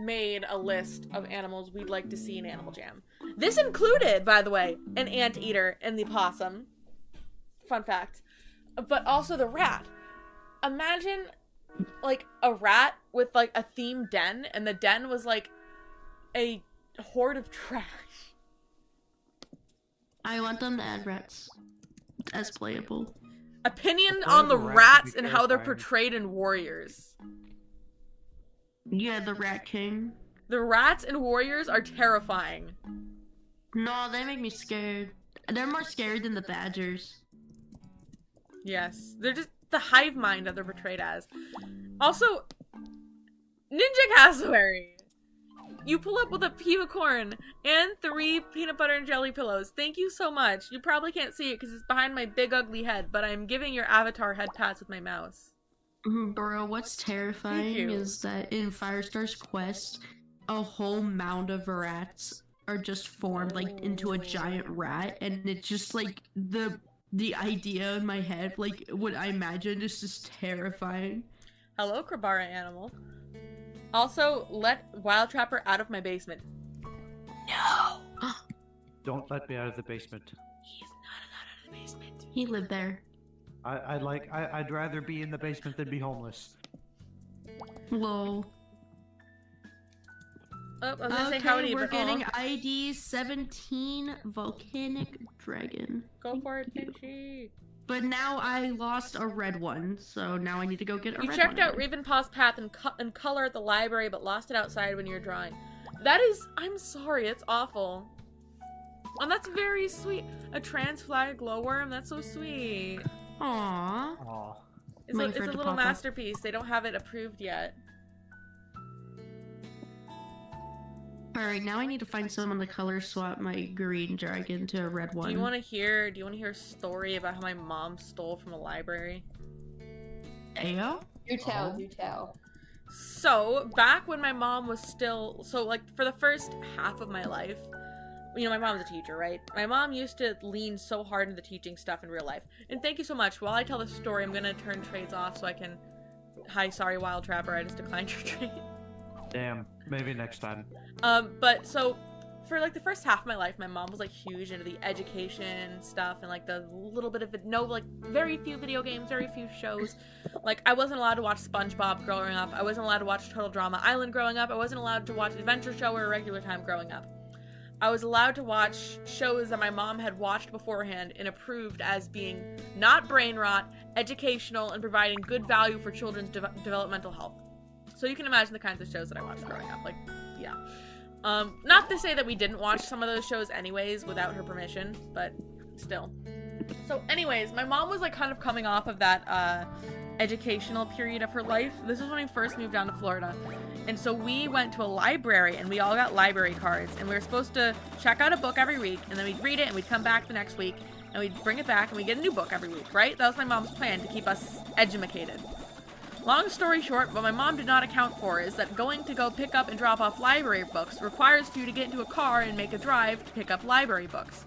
made a list of animals we'd like to see in Animal Jam. This included, by the way, an anteater and the possum. Fun fact. But also the rat. Imagine, like, a rat with, like, a themed den, and the den was, like, a horde of trash. I want them to add rats as playable. Opinion The on the rat would rats be and how they're terrifying. portrayed in Warriors. Yeah, the Rat King. The rats in Warriors are terrifying. No, they make me scared. They're more scared than the badgers. Yes. They're just the hive mind that they're portrayed as. Also, Ninja Cassowary! You pull up with a KijjiKon and 3 peanut butter and jelly pillows. Thank you so much. You probably can't see it because it's behind my big ugly head, but I'm giving your avatar head pats with my mouse. Bro, what's terrifying you. is that in Firestar's quest, a whole mound of rats are just formed like into a giant rat, and it's just like the idea in my head, like what I imagine, is just terrifying. Hello, Krabara animal. Also, let Wild Trapper out of my basement. No! Don't let me out of the basement. He is not allowed out of the basement. He lived there. I'd rather be in the basement than be homeless. Lol. Oh, I was gonna say howdy, we're but getting ID 17 Volcanic Dragon. go for it, Pinchy. But now I lost a red one, so now I need to go get a You red checked one out again. Ravenpaw's path and color at the library, but lost it outside when you were drawing. That is, I'm sorry, it's awful. And that's very sweet. A trans flag glowworm, that's so sweet. Aww. Aw. It's Waiting a for it to little pop up. masterpiece. They don't have it approved yet. Alright, now I need to find someone to color swap my green dragon to a red one. Do you want to hear a story about how my mom stole from a library? Ayo? Do tell, do tell. So, back when my mom was still, like, for the first half of my life, you know, my mom's a teacher, right? My mom used to lean so hard into the teaching stuff in real life. And thank you so much. While I tell the story, I'm gonna turn trades off so I can... Hi, sorry, Wild Trapper, I just declined your trade. Damn. Maybe next time. But so, for, like, the first half of my life, my mom was, like, huge into the education stuff and, like, the little bit of it, very few video games, very few shows. Like, I wasn't allowed to watch SpongeBob growing up. I wasn't allowed to watch Total Drama Island growing up. I wasn't allowed to watch Adventure Show or Regular Time growing up. I was allowed to watch shows that my mom had watched beforehand and approved as being not brain rot, educational, and providing good value for children's developmental health. So you can imagine the kinds of shows that I watched growing up. Like, yeah. Not to say that we didn't watch some of those shows anyways without her permission, but still. So anyways, my mom was like kind of coming off of that educational period of her life. This was when we first moved down to Florida. And so we went to a library and we all got library cards and we were supposed to check out a book every week and then we'd read it and we'd come back the next week and we'd bring it back and we'd get a new book every week, right? That was my mom's plan to keep us edumacated. Long story short, what my mom did not account for is that going to go pick up and drop off library books requires for you to get into a car and make a drive to pick up library books.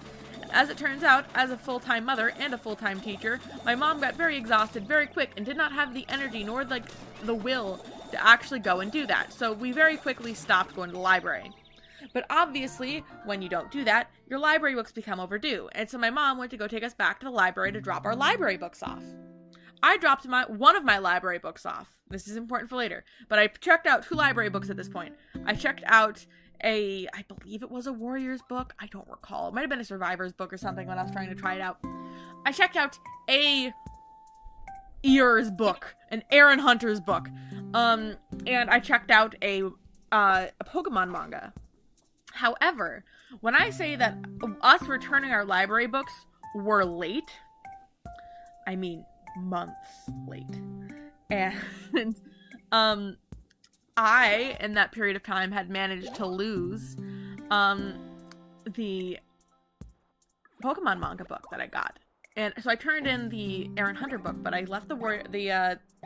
As it turns out, as a full-time mother and a full-time teacher, my mom got very exhausted very quick and did not have the energy nor like the will to actually go and do that. So we very quickly stopped going to the library. But obviously, when you don't do that, your library books become overdue. And so my mom went to go take us back to the library to drop our library books off. I dropped one of my library books off. This is important for later. But I checked out 2 library books at this point. I checked out I believe it was a Warriors book. I don't recall. It might have been a Survivors book or something when I was trying to try it out. I checked out a Ears book, an Aaron Hunter's book. And I checked out a Pokemon manga. However, when I say that us returning our library books were late, I mean months late. And I, in that period of time, had managed to lose the Pokemon manga book that I got. And so I turned in the Aaron Hunter book, but I left the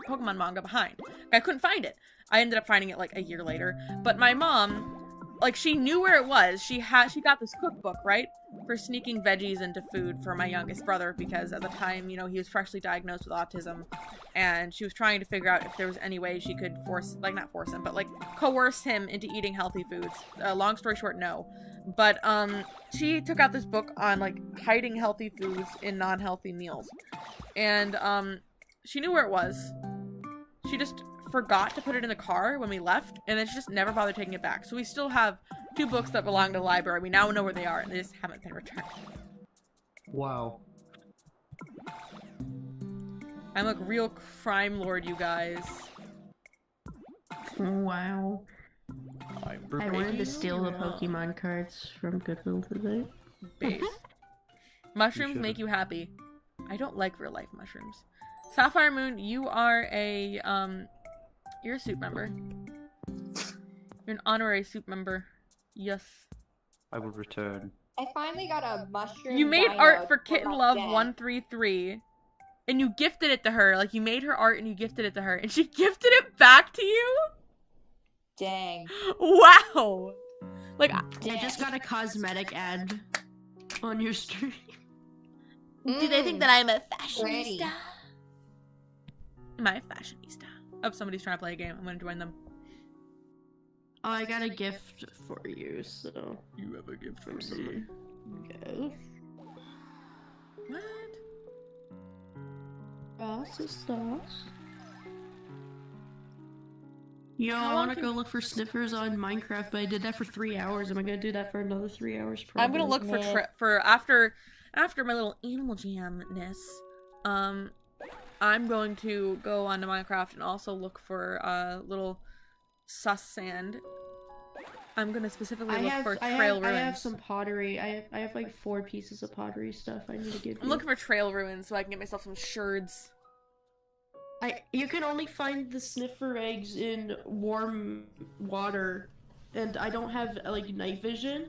Pokemon manga behind. I couldn't find it. I ended up finding it like a year later. But my mom, like, she knew where it was. She got this cookbook, right? For sneaking veggies into food for my youngest brother because at the time, you know, he was freshly diagnosed with autism and she was trying to figure out if there was any way she could not force him, but like coerce him into eating healthy foods. Long story short, no. But she took out this book on like hiding healthy foods in non-healthy meals. And she knew where it was. She just forgot to put it in the car when we left, and then she just never bothered taking it back. So we still have 2 books that belong to the library. We now know where they are, and they just haven't been returned. Wow. I'm like real crime lord, you guys. Wow. I wanted to steal the Pokemon cards from Goodwill today. Base. Mushrooms make you happy. I don't like real life mushrooms. Sapphire Moon, you are a you're a soup member. You're an honorary soup member. Yes. I will return. I finally got a mushroom. You made dino art for my Kitten Love den. 133. And you gifted it to her. Like, you made her art and you gifted it to her. And she gifted it back to you? Dang. Wow. Like, I just got a cosmetic ad on your stream. do they think that I'm a Pretty. fashionista? Am I a fashionista? Oh, somebody's trying to play a game. I'm gonna join them. Oh, I got a gift for you, so. You have a gift from somebody. Yes. What? Yo, How I long want to can- go look for sniffers on Minecraft, but I did that for 3 hours. Am I gonna do that for another 3 hours? I'm gonna Probably. look Yeah. for after my little animal jam-ness. I'm going to go onto Minecraft and also look for little sus sand. I'm gonna specifically look for trail ruins. I have some pottery. I have like 4 pieces of pottery stuff I need to give I'm you. looking for trail ruins so I can get myself some sherds. You can only find the sniffer eggs in warm water, and I don't have like night vision,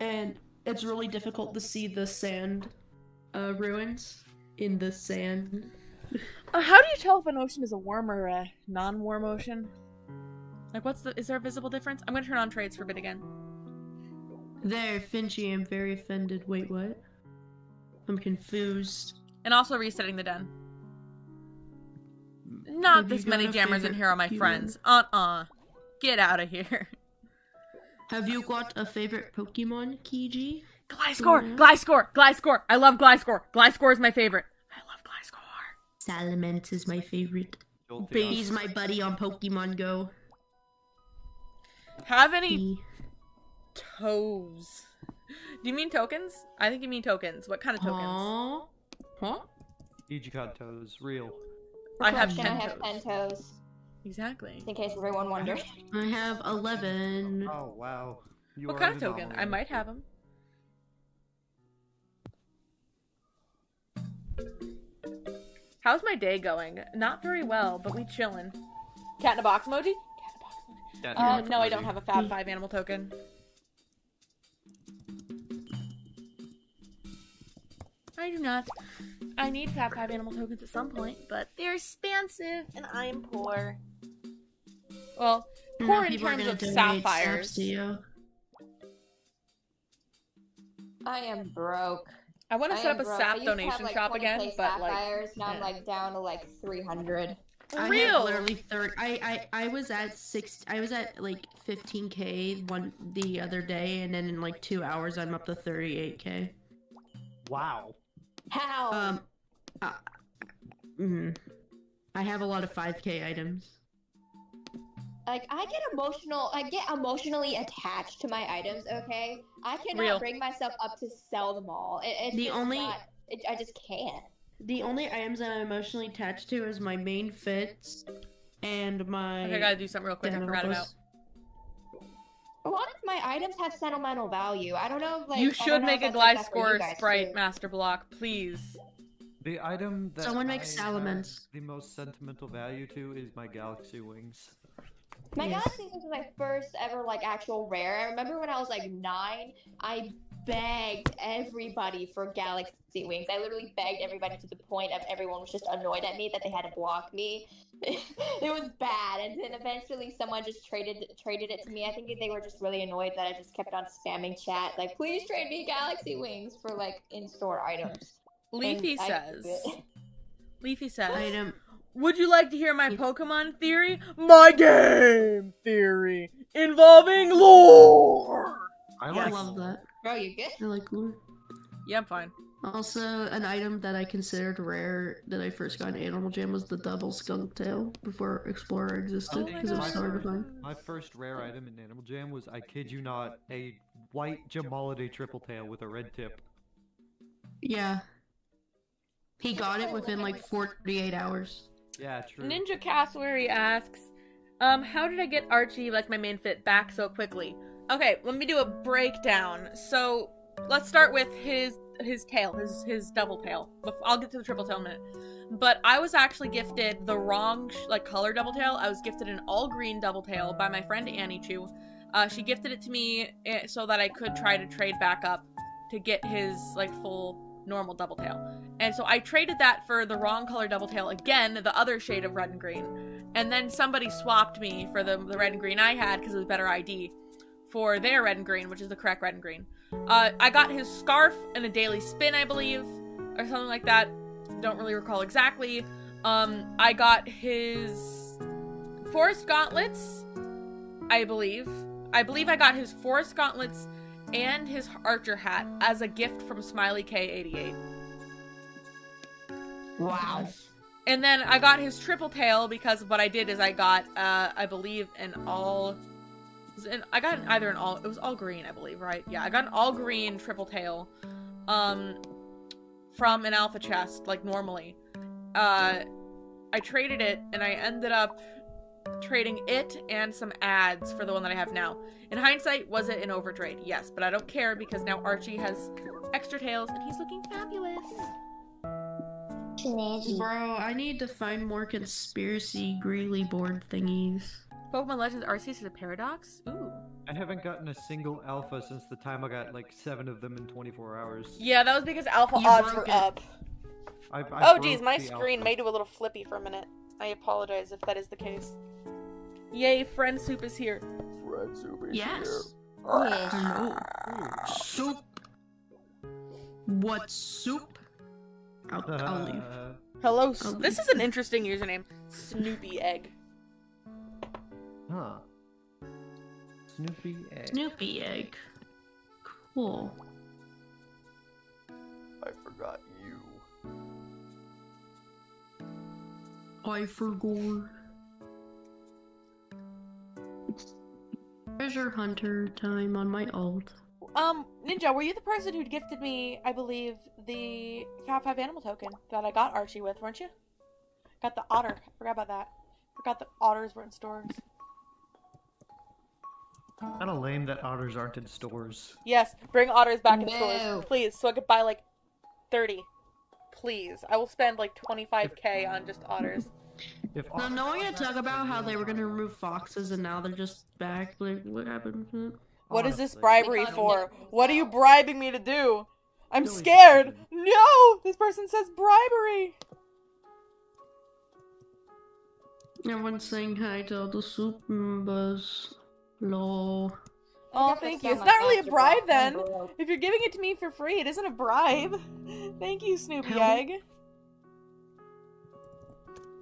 and it's really difficult to see the sand ruins in the sand. How do you tell if an ocean is a warm or a non-warm ocean? Like, is there a visible difference? I'm gonna turn on trades for a bit again. There, Finchy, I'm very offended. Wait, what? I'm confused. And also resetting the den. Not Have you this many got a jammers in favorite here are my Pokemon? friends. Get out of here. Have you got a favorite Pokemon, Kiji? Gliscor! Yeah. Gliscor! Gliscor! I love Gliscor! Gliscor is my favorite. I love Gliscor. Salamence is my favorite. He's my buddy on Pokemon Go. Have any He- toes? Do you mean tokens? I think you mean tokens. What kind of tokens? Huh? KijjiKon toes, real. I have Can 10 I have toes. 10 toes? Exactly. Just in case everyone wondered. I have 11. Oh wow. You What are kind of an token? I anomaly. might have them. How's my day going? Not very well, but we chillin'. Cat in a box emoji? Cat in a box emoji. Cat in a box No, I emoji. don't have a Fab 5 animal token. I do not. I need Fab 5 animal tokens at some point, but they're expensive and I am poor. Well, poor in People are terms gonna of donate sapphires. subs to you. I am broke. I want to set up a broke. I sap used to have, donation like, shop 20K again, but like, sapphires. Now I'm yeah. like down to like 300. I Real. have literally 30. I was at like 15K the other day, and then in like 2 hours I'm up to 38K. Wow. How? I have a lot of 5K items. Like, I get emotionally attached to my items, okay? I cannot Real. bring myself up to sell them all. It's The just only- not, I just can't. The only items that I'm emotionally attached to is my main fits and my. Okay, I gotta do something real quick. I forgot about. A lot of my items have sentimental value. I don't know, like, You I don't should know make if a that's like that for you Gliscor guys, Sprite too. master block, please. The item that Someone I makes have salamence. the most sentimental value to is my galaxy wings. My Yes. Galaxy was my first ever, like, actual rare. I remember when I was, like, 9, I begged everybody for Galaxy Wings. I literally begged everybody to the point of everyone was just annoyed at me that they had to block me. It was bad, and then eventually someone just traded it to me. I think they were just really annoyed that I just kept on spamming chat, like, please trade me Galaxy Wings for, like, in-store items. Leafy And I says. did it. Item. Would you like to hear my Pokemon theory? My game theory involving lore. I I like love that. Bro, you good? I like lore. Yeah, I'm fine. Also, an item that I considered rare that I first got in Animal Jam was the double skunk tail before Explorer existed, Oh my because it was God. so hard to find. My first rare item in Animal Jam was, I kid you not, a white Jamaliday triple tail with a red tip. Yeah. He got it within like 48 hours. Yeah, true. Ninja Cassowary asks, how did I get Archie, like my main fit, back so quickly? Okay, let me do a breakdown. So, let's start with his tail, his double tail. I'll get to the triple tail in a minute. But I was actually gifted the wrong, color double tail. I was gifted an all green double tail by my friend Annie Chu. She gifted it to me so that I could try to trade back up to get his, full normal double tail. And so I traded that for the wrong color double tail again, the other shade of red and green. And then somebody swapped me for the red and green I had because it was better ID for their red and green, which is the correct red and green. I got his scarf in a daily spin, I believe, or something like that. Don't really recall exactly. I got his forest gauntlets, I believe. I believe I got his forest gauntlets and his archer hat as a gift from Smiley K88. Wow. And then I got his triple tail because what I did is I got, I believe, I got either an all, it was all green, I believe, right? Yeah, I got an all green triple tail, from an alpha chest, like normally. I traded it, and I ended up trading it and some ads for the one that I have now. In hindsight, was it an overtrade? Yes, but I don't care because now Archie has extra tails, and he's looking fabulous. Bro, I need to find more conspiracy Greeley board thingies. Pokemon Legends Arceus is a paradox? Ooh. I haven't gotten a single alpha since the time I got 7 of them in 24 hours. Yeah, that was because alpha You odds broke were it. up. I Oh broke geez, my the screen alpha. may do a little flippy for a minute. I apologize if that is the case. Yay, Friend Soup is here. Friend Soup is Yes. Yes. Hello. Soup. What soup? I'll leave. Hello, Oh. this is an interesting username. Snoopy Egg. Huh. Snoopy egg. Snoopy egg. Cool. I forgot you. I forgot. Treasure hunter time on my alt. Ninja, were you the person who gifted me, I believe, the Fab 5 animal token that I got Archie with, weren't you? Got the otter. I forgot about that. Forgot that otters were in stores. Kind of lame that otters aren't in stores. Yes, bring otters back in No. stores, please, so I could buy like 30. Please. I will spend like 25k on just otters. If No, no one otters gonna talk actually about how they were gonna really remove foxes and now they're just back. Like, what happened? What is this Honestly. bribery Because for? they're What are you themselves. bribing me to do? I'm Really scared! stupid. No! This person says bribery! Everyone's saying hi to all the soup members. Lol. Oh, I thank definitely you. It's saw not my really a sister bribe walk then. and broke. If you're giving it to me for free, it isn't a bribe. Thank you, Snoopy Help. Egg.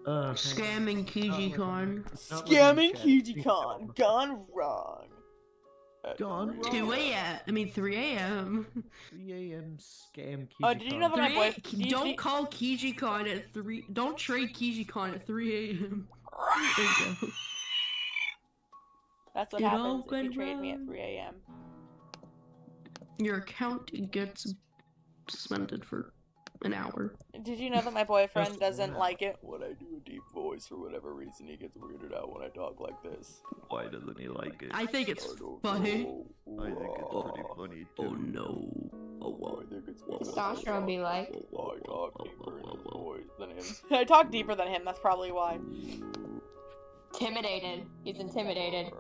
Scamming KijjiKon. Scamming KijjiKon. Gone wrong. Gone wrong. 2 a.m. I mean 3 a.m. 3 a.m. scam KijjiKon. Oh, did you know that my 3 boy... Don't call KijjiKon at 3. Don't trade KijjiKon at 3 a.m. There you go. That's what It happens all if you went trade me at wrong. 3 a.m. Your account gets suspended for an hour. Did you know that my boyfriend Just doesn't one. like it when I do a deep voice for whatever reason? He gets weirded out when I talk like this. Why doesn't he like it? I think it's don't funny. know. I think it's pretty funny too. Oh no. Oh wow. I think it's Testosterone be like. I talk deeper in his voice than him. I talk deeper than him, that's probably why. Intimidated. He's intimidated.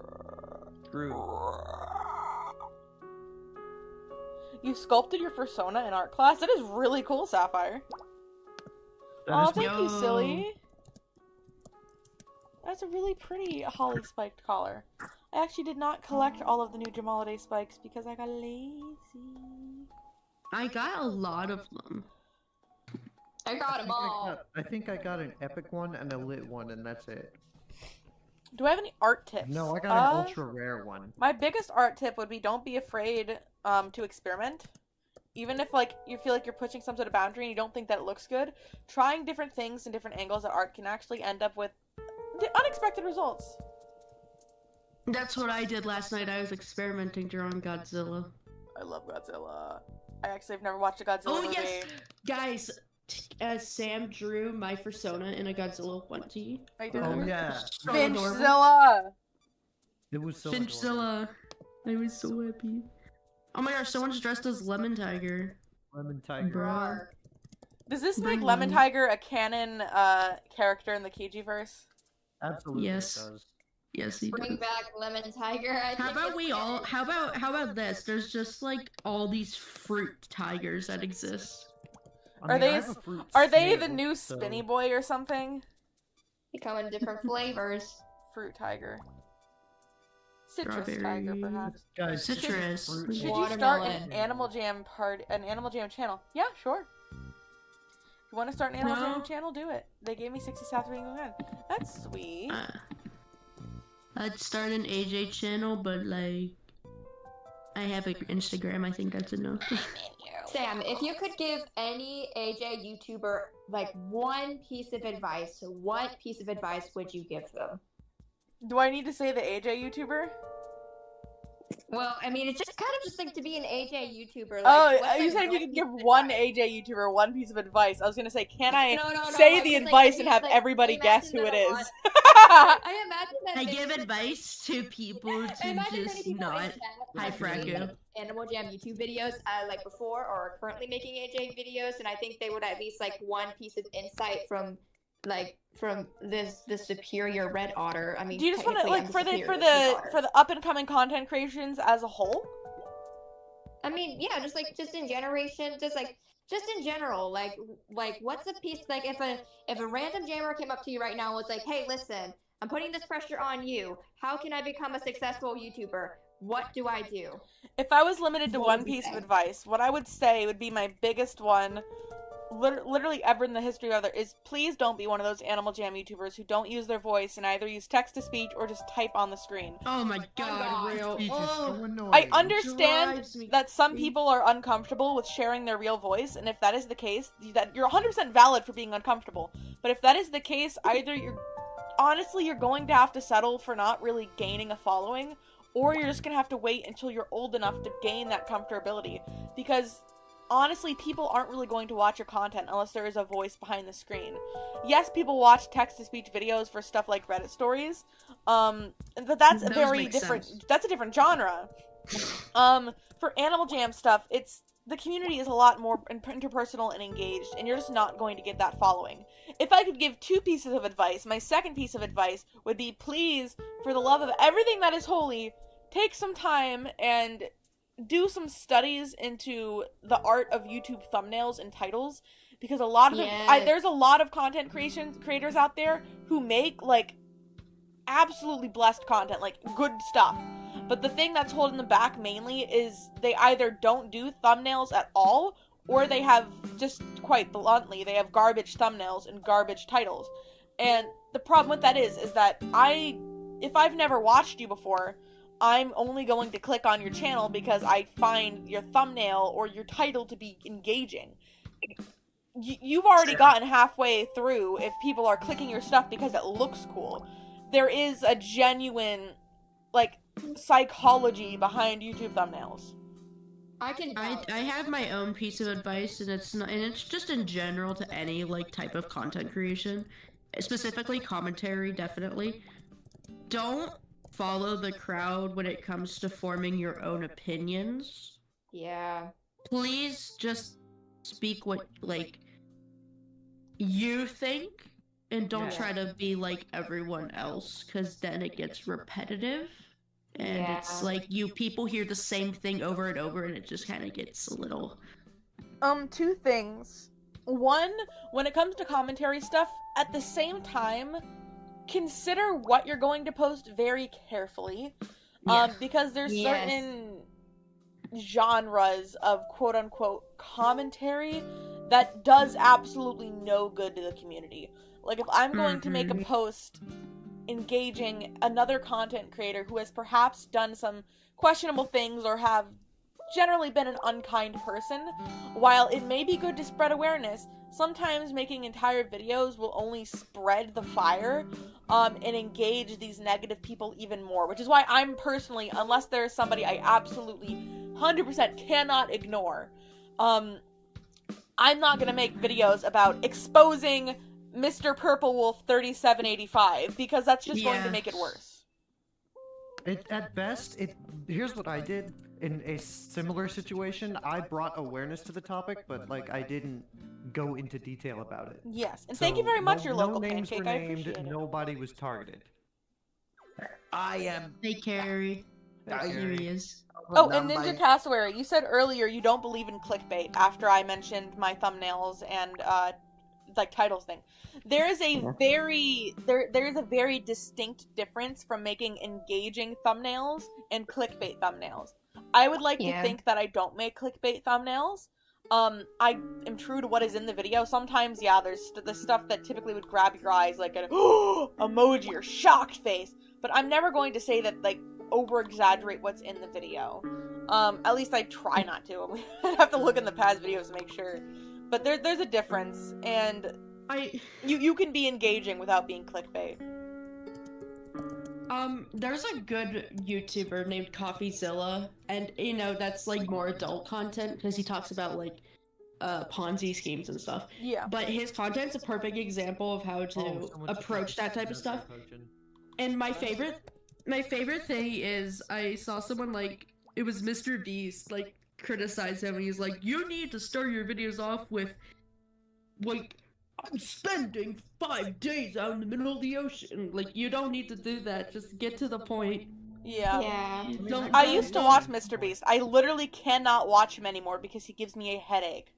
True. You sculpted your persona in art class? That is really cool, Sapphire. That Oh, is thank you, Yo. silly. That's a really pretty holly spiked collar. I actually did not collect all of the new Jamaladay spikes because I got lazy. I got a lot of them. I got them all. I think I got an epic one and a lit one, and that's it. Do I have any art tips? No, I got an ultra rare one. My biggest art tip would be don't be afraid to experiment. Even if like you feel like you're pushing some sort of boundary and you don't think that it looks good, trying different things and different angles of art can actually end up with unexpected results. That's what I did last night. I was experimenting drawing Godzilla. I love Godzilla. I actually have never watched a Godzilla Oh movie. yes, guys. Sam drew my persona in a Godzilla onesie. I did. Oh yeah, So adorable. Finchzilla! it was so. adorable. Finchzilla. I was so happy. Oh my gosh, someone's dressed as Lemon Tiger. Lemon tiger. Bruh. Does this Bring make Lemon them. Tiger a canon character in the Kijiverse? Absolutely, Yes. it does. Yes, he Bring does. back Lemon Tiger. I How think about it's we all? canon. How about this? There's just like all these fruit tigers that exist. I Are mean, I they have a fruit Are they the snail, new so- Spinny Boy or something? They come in different flavors. Fruit Tiger. Citrus Tiger, Strawberry. perhaps. Guys, Citrus. fruit Should snail. you start Watermelon. an Animal Jam channel? Yeah, sure. If you want to start an Animal No. Jam channel, do it. They gave me 60 sats for being good. That's sweet. I'd start an AJ channel, but like, I have an Instagram. I think that's enough. Sam, if you could give any AJ YouTuber like one piece of advice, what piece of advice would you give them? Do I need to say the AJ YouTuber? Well, I mean, it's just kind of just like to be an AJ YouTuber. Like, Oh, what's, you like, said if you one could piece give of one advice? AJ YouTuber one piece of advice. I was gonna say, can I No, say like, the just, like, advice if and you- have like, everybody guess imagine who it that a is? lot- I imagine that I they- give advice to people I to imagine many just people in not. chat Hi, have made, Franco. like, Animal Jam YouTube videos like before or are currently making AJ videos, and I think they would at least like one piece of insight from the superior red otter. I mean, Do you just want to technically, like I'm for the superior for red the otter. for the up and coming content creations as a whole? I mean, yeah, just in generation, just in general, like what's a piece like if a random jammer came up to you right now and was like, hey, listen, I'm putting this pressure on you. How can I become a successful YouTuber? What do I do? If I was limited to What one would you piece of say? advice, what I would say would be my biggest one, literally ever in the history of it, is please don't be one of those Animal Jam YouTubers who don't use their voice and either use text to speech or just type on the screen. Oh my God. god, real. Speech is Oh, so annoying. I understand drives me that some crazy. people are uncomfortable with sharing their real voice, and if that is the case, that you're 100% valid for being uncomfortable. But if that is the case, either you're going to have to settle for not really gaining a following, or you're just going to have to wait until you're old enough to gain that comfortability. Because honestly, people aren't really going to watch your content unless there is a voice behind the screen. Yes, people watch text-to-speech videos for stuff like Reddit stories, but that's a Those very make different. sense. That's a different genre. For Animal Jam stuff, the community is a lot more interpersonal and engaged, and you're just not going to get that following. If I could give 2 pieces of advice, my second piece of advice would be, please, for the love of everything that is holy, take some time and do some studies into the art of YouTube thumbnails and titles, because a lot of there's a lot of content creators out there who make, like, absolutely blessed content, like, good stuff. But the thing that's holding them back mainly is they either don't do thumbnails at all, or they have, just quite bluntly, they have garbage thumbnails and garbage titles. And the problem with that is that if I've never watched you before, I'm only going to click on your channel because I find your thumbnail or your title to be engaging. You've already gotten halfway through if people are clicking your stuff because it looks cool. There is a genuine, like, psychology behind YouTube thumbnails. I have my own piece of advice, and it's just in general to any, like, type of content creation, specifically commentary. Definitely don't follow the crowd when it comes to forming your own opinions. Yeah. Please just speak what, like, you think, and don't try to be like everyone else, because then it gets repetitive. And it's like people hear the same thing over and over, and it just kind of gets a little... 2 things. One, when it comes to commentary stuff, at the same time, consider what you're going to post very carefully. Because there's certain genres of quote-unquote commentary that does absolutely no good to the community. Like, if I'm going to make a post engaging another content creator who has perhaps done some questionable things or have generally been an unkind person, while it may be good to spread awareness, sometimes making entire videos will only spread the fire and engage these negative people even more, which is why I'm personally, unless there's somebody I absolutely 100% cannot ignore, I'm not gonna make videos about exposing Mr. Purple Wolf 3785, because that's just going to make it worse. At best, here's what I did in a similar situation. I brought awareness to the topic, but, like, I didn't go into detail about it. Yes, and thank you very much, your local names pancake. were I named, appreciate it. nobody was targeted. I am. Hey, Carrie. Here he is. Oh, and Ninja Cassowary, you said earlier you don't believe in clickbait after I mentioned my thumbnails and, like, titles thing. There is a very distinct difference from making engaging thumbnails and clickbait thumbnails. I would like to think that I don't make clickbait thumbnails. I am true to what is in the video. Sometimes, there's the stuff that typically would grab your eyes, like an emoji or shocked face. But I'm never going to say that, like, over-exaggerate what's in the video. At least I try not to. I have to look in the past videos to make sure. But there's a difference, and you can be engaging without being clickbait. There's a good YouTuber named CoffeeZilla, and, you know, that's, like, more adult content, because he talks about, like, Ponzi schemes and stuff. Yeah. But his content's a perfect example of how to approach that type of stuff. And my favorite thing is, I saw someone, like, it was Mr. Beast, like, criticize him, and he's like, you need to start your videos off with, like, I'm spending 5 days out in the middle of the ocean. Like, you don't need to do that. Just get to the point. Yeah. I used to watch Mr. Beast. I literally cannot watch him anymore because he gives me a headache.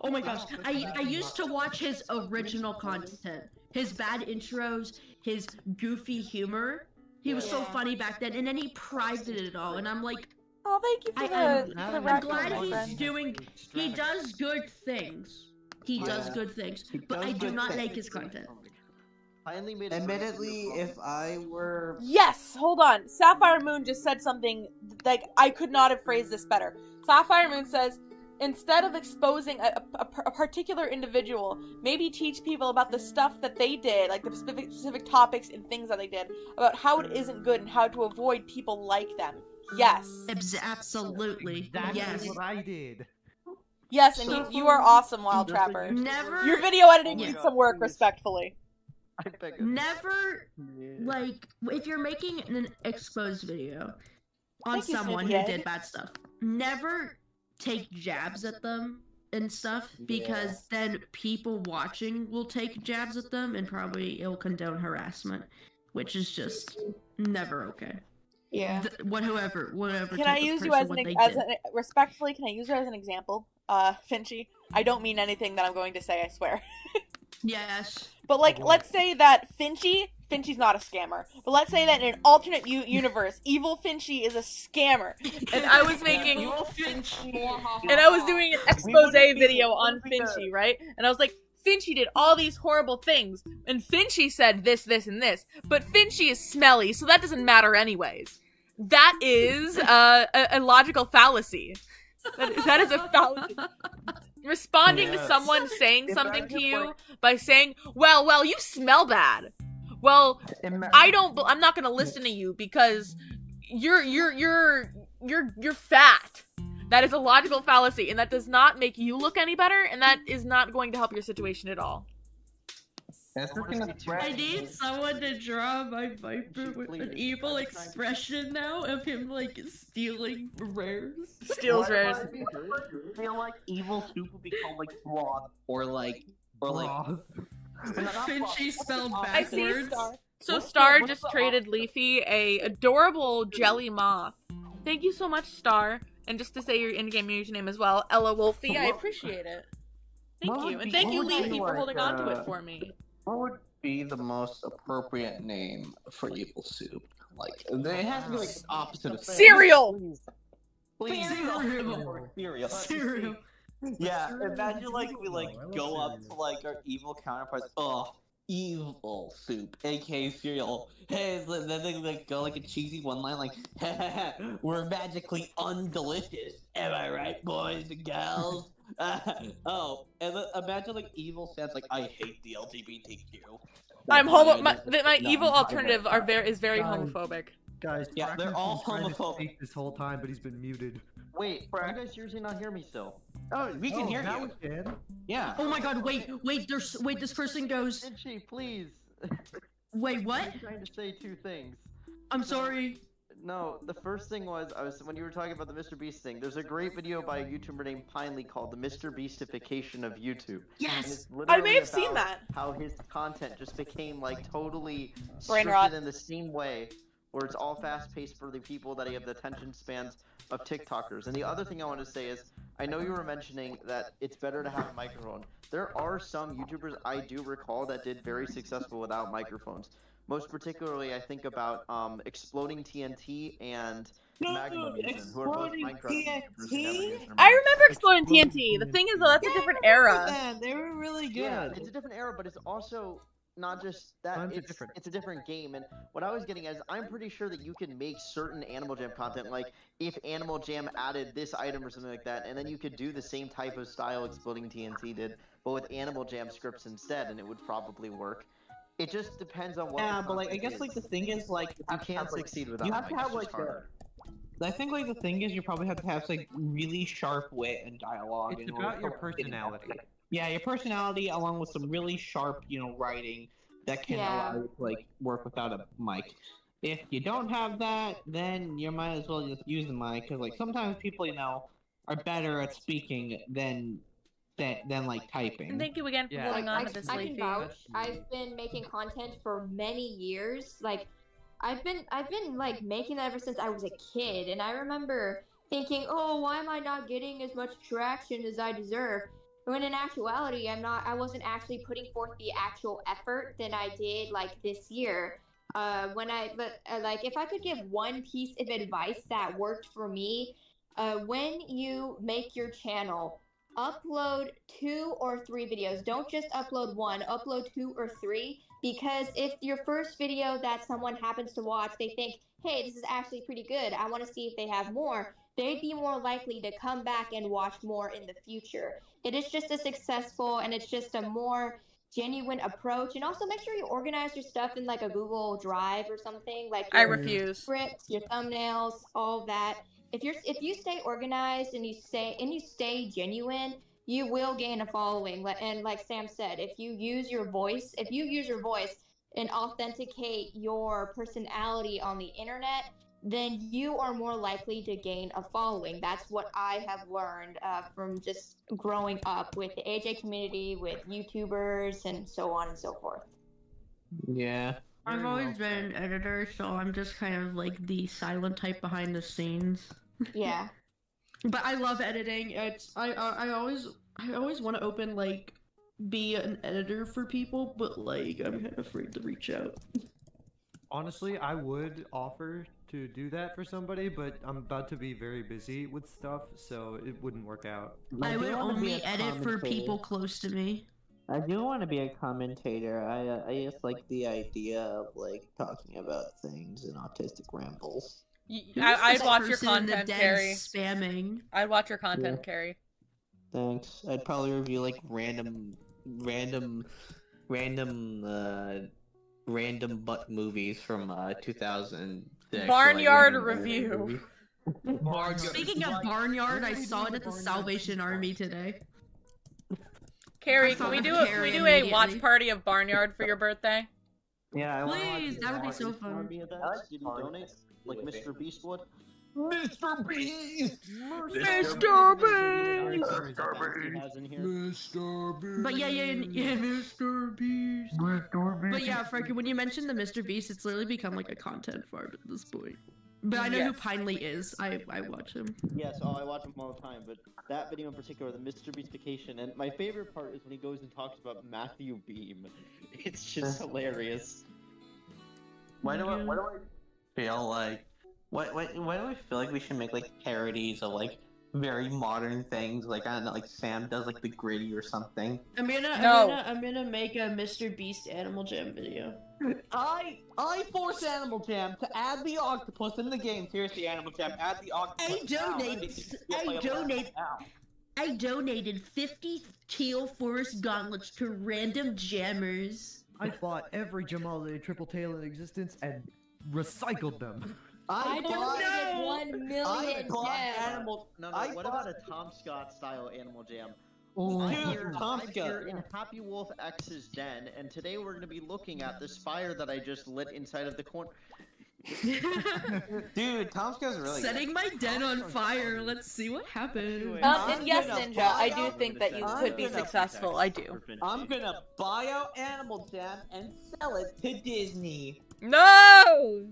Oh my gosh. I used to watch his original content. His bad intros, his goofy humor. He was so funny back then, and then he prided it all, and I'm like, oh, thank you for I'm glad he's doing, he does good things. He does good things, but I do not like his content. Admittedly, if I were... Yes! Hold on. Sapphire Moon just said something, like, I could not have phrased this better. Sapphire Moon says, instead of exposing a particular individual, maybe teach people about the stuff that they did, like the specific topics and things that they did, about how it isn't good and how to avoid people like them. Yes. Absolutely. That yes. is what I did. Yes, and you are awesome, Wild Just like Trapper. you- Never, Your video editing Yeah. needs some work, respectfully. I beg of never, Yeah. like, if you're making an exposed video on Thank you, someone who Snoopy did Egg. bad stuff, never take jabs at them and stuff, because then people watching will take jabs at them and probably it'll condone harassment, which is just never okay. Yeah. Whatever. Can I use you as respectfully? Can I use you as an example, Finchy? I don't mean anything that I'm going to say. I swear. Yes. But like, let's say that Finchy's not a scammer. But let's say that in an alternate universe, evil Finchy is a scammer, and I was making, and I was doing an expose video on Finchy, right? And I was like, Finchy did all these horrible things, and Finchy said this, this, and this, but Finchy is smelly, so that doesn't matter anyways. That is a logical fallacy. That is a fallacy. Responding to someone saying something to you by saying, well, you smell bad. Well, I'm not gonna listen to you because you're fat. That is a logical fallacy, and that does not make you look any better, and that is not going to help your situation at all. I need someone to draw my Viper with an evil expression now of him, like, stealing rares. Steals rares. I feel like evil soup would be called like broth or like Finchy spelled I see backwards. Star. So Star just traded Leafy a adorable jelly moth. Thank you so much, Star. And just to say your in-game username as well, Ella Wolfie, I appreciate it. Thank you. And thank you, Leafy, for holding on to it for me. What would be the most appropriate name for evil soup? Like, it has to be like the opposite of Cereal! Please. Cereal. Cereal. Yeah, imagine like we like go up to like our evil counterparts. Oh, evil soup, aka cereal. Hey, then they like go like a cheesy one line like, we're magically undelicious. Am I right, boys and gals? Oh, and then imagine like evil sounds like I hate the LGBTQ. I'm homo. My evil alternative is very homophobic. Guys, Yeah, they're Braxton's all been trying to homophobic. speak this whole time, but he's been muted. Wait, can you guys seriously not hear me still? Oh, we can hear now you. we can. Yeah. Oh my god, wait, this person goes, Finchy, please. wait, what? I'm trying to say two things. I'm sorry. No, the first thing was when you were talking about the Mr. Beast thing. There's a great video by a YouTuber named Pinely called "The Mr. Beastification of YouTube." And Yes! it's I literally may have seen about that. How his content just became like totally Brain rot. scripted in the same way, where it's all fast-paced for the people that have the attention spans of TikTokers. And the other thing I want to say is, I know you were mentioning that it's better to have a microphone. There are some YouTubers I do recall that did very successful without microphones. Most particularly, I think about Exploding TNT and Magnum Mutant, who are both Minecraft YouTubers who never used their I mics. remember Exploding TNT. The thing is, though, that's a different era. They were really good. Yeah, it's a different era, but it's also not just that. Times are It's, different. it's a different game. And what I was getting at is, I'm pretty sure that you can make certain Animal Jam content, like if Animal Jam added this item or something like that, and then you could do the same type of style Exploding TNT did, but with Animal Jam scripts instead, and it would probably work. It just depends on what. Yeah, the but like I content guess like is. the thing is like You can't succeed without you have mics, to have it's like just harder. I think like the thing is you probably have to have like really sharp wit and dialogue. It's in order about your to- personality. Yeah, your personality along with some really sharp, writing that can Yeah. allow you to like work without a mic. If you don't have that, then you might as well just use the mic because like sometimes people are better at speaking than like typing. And thank you again for Yeah. holding on I, to this, I Leafy. can vouch. I've been making content for many years. Like, I've been like making that ever since I was a kid, and I remember thinking, oh, why am I not getting as much traction as I deserve? When in actuality, I wasn't actually putting forth the actual effort than I did like this year. Like if I could give one piece of advice that worked for me, when you make your channel, upload 2 or 3 videos. Don't just upload 1, upload 2 or 3, because if your first video that someone happens to watch, they think, hey, this is actually pretty good, I want to see if they have more, they'd be more likely to come back and watch more in the future. It is just a successful, and it's just a more genuine approach. And also make sure you organize your stuff in like a Google Drive or something, like I your refuse. scripts, your thumbnails, all that. if you stay organized and you stay genuine, you will gain a following. And like Sam said, if you use your voice and authenticate your personality on the internet, then you are more likely to gain a following. That's what I have learned from just growing up with the AJ community, with YouTubers, and so on and so forth. Yeah. I've always been an editor, so I'm just kind of like the silent type behind the scenes. Yeah. But I love editing. I always want to open like be an editor for people, but like I'm kind of afraid to reach out. Honestly, I would offer to do that for somebody, but I'm about to be very busy with stuff, so it wouldn't work out. I would only edit for people close to me. I do want to be a commentator. I just like the idea of like talking about things in autistic rambles. I'd watch your Person in the content, den Carrie. spamming. I'd watch your content, Carrie. Thanks. I'd probably review like random butt movies from 2006. Barnyard review. Speaking of Barnyard, I saw it at the Salvation Army today. Carrie, can we do a watch party of Barnyard for your birthday? Yeah, Please, that would be so fun. Did he donate like Mr. Beast would? Mr. Beast! Mr. Beast! Mr. Beast. But yeah, Mr. Beast. But yeah, Frankie, when you mentioned the Mr. Beast, it's literally become like a content farm at this point. But I know who Pinely is. I watch him. Yes, I watch him all the time, but that video in particular, the Mr. Beastification, and my favorite part is when he goes and talks about Matthew Beam. It's just hilarious. Why do I feel like why do I feel like we should make like parodies of like very modern things, like I don't know, like Sam does like the Gritty or something. I'm gonna make a Mr. Beast Animal Jam video. I force Animal Jam to add the octopus in the game. Seriously, Animal Jam, add the octopus. I donated 50 Teal Forest gauntlets to random jammers. I bought every Jamale triple tail in existence and recycled them. I donated 1 million gems. What about a Tom Scott style Animal Jam? Tom Scott in Happy Wolf X's den, and today we're going to be looking at this fire that I just lit inside of the corner. Dude, Tom Scott's really setting my den on fire. Let's see what happens. And yes, Ninja, I do think that you could be successful. I do. I'm gonna buy out Animal Jam and sell it to Disney. No!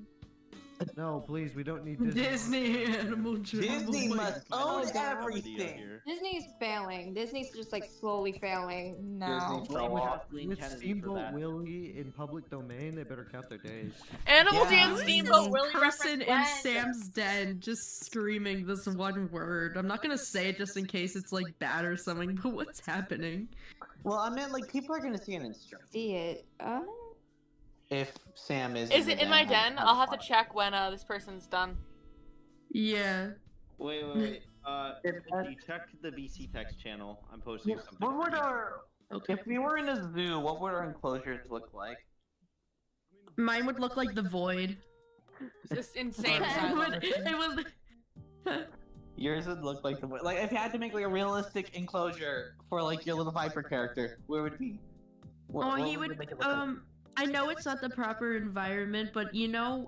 No, please, we don't need Disney Animal Jam. Disney must own everything. Disney's failing. Disney's just like slowly failing now. With Steamboat Willie in public domain, they better count their days. Animal Jam Steamboat Willie person in reference. Sam's den just screaming this one word. I'm not gonna say it just in case it's like bad or something, but what's happening? Well, I meant like people are gonna see it in stream. See it. If Sam is. Is it in my den? I'll have to check when this person's done. Yeah. Wait. You check the BC Text channel. I'm posting something. What would if we were in a zoo, what would our enclosures look like? Mine would look like the void. Just insane. It would. Yours would look like the void. Like if you had to make like a realistic enclosure for like your little Viper character, where would it be? He would. I know it's not the proper environment, but you know,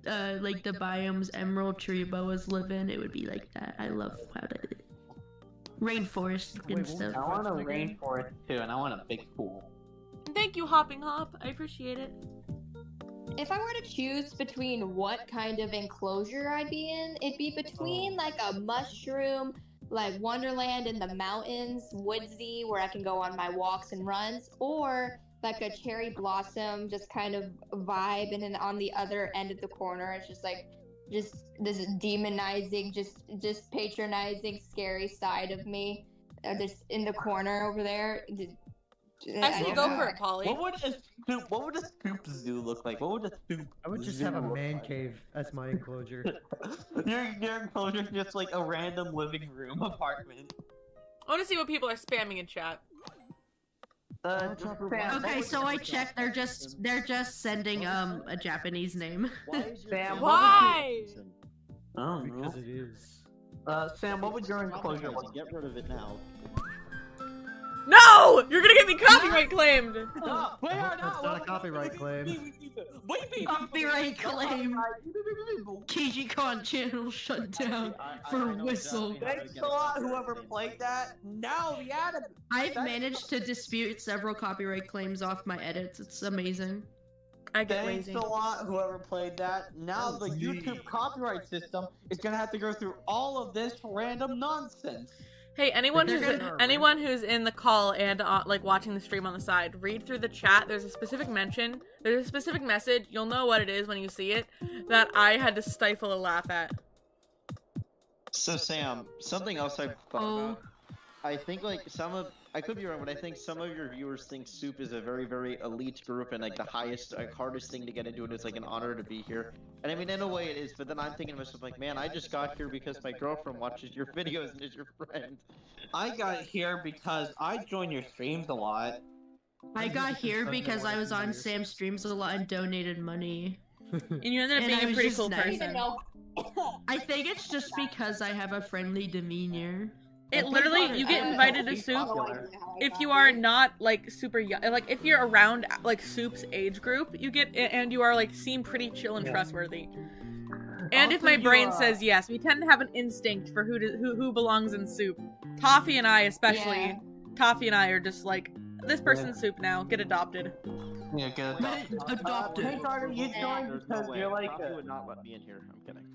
like the biomes Emerald Tree Boas live in, it would be like that. I love how to rainforest and stuff. I want a rainforest too, and I want a big pool. Thank you, Hopping Hop. I appreciate it. If I were to choose between what kind of enclosure I'd be in, it'd be between like a mushroom, like Wonderland in the mountains, woodsy, where I can go on my walks and runs, or like a cherry blossom just kind of vibe, and then on the other end of the corner it's just like this demonizing, just patronizing, scary side of me, just in the corner over there. I say go for it, Polly. What would a Scoop zoo look like? What would a Scoop? I would just have a man cave as my enclosure. Your enclosure is just like a random living room apartment. I want to see what people are spamming in chat. Okay, so I checked. They're just sending a Japanese name. Sam, Why? I don't know. Because it is. Sam, what would your enclosure Closure look? Get rid of it now. No! You're gonna get me copyright claimed! No, wait, I hope that's not a copyright claim. Wait, Copyright claim. KijjiKon channel shut down for whistle. Thanks a lot, whoever played that. Now the anime. I've managed to dispute several copyright claims off my edits. It's amazing. I get Thanks lazy. a lot, whoever played that. Now the YouTube copyright system is gonna have to go through all of this random nonsense. Hey, anyone who's in the call and like watching the stream on the side, read through the chat. There's a specific mention. There's a specific message. You'll know what it is when you see it. That I had to stifle a laugh at. So Sam, something else I thought about. I think like I could be wrong, but I think some of your viewers think Soup is a very, very elite group and like the highest, like hardest thing to get into, and it's like an honor to be here. And I mean, in a way it is, but then I'm thinking to myself like, man, I just got here because my girlfriend watches your videos and is your friend. I got here because I join your streams a lot. I got here because I was on Sam's streams a lot and donated money. And you ended up And I being a was pretty just cool nice. person. I think it's just because I have a friendly demeanor. It literally, you get invited to Soup if you are not like super young. Like if you're around like Soup's age group, you get and you are like seem pretty chill and trustworthy. And if my brain says yes, we tend to have an instinct for who belongs in Soup. Toffee and I especially. Yeah. Toffee and I are just like, this person's Soup now. Get adopted. Yeah, good. Adopted. Hey, Carter, you joined There's no because way. you're like. Coffee would not let me in here. I'm kidding.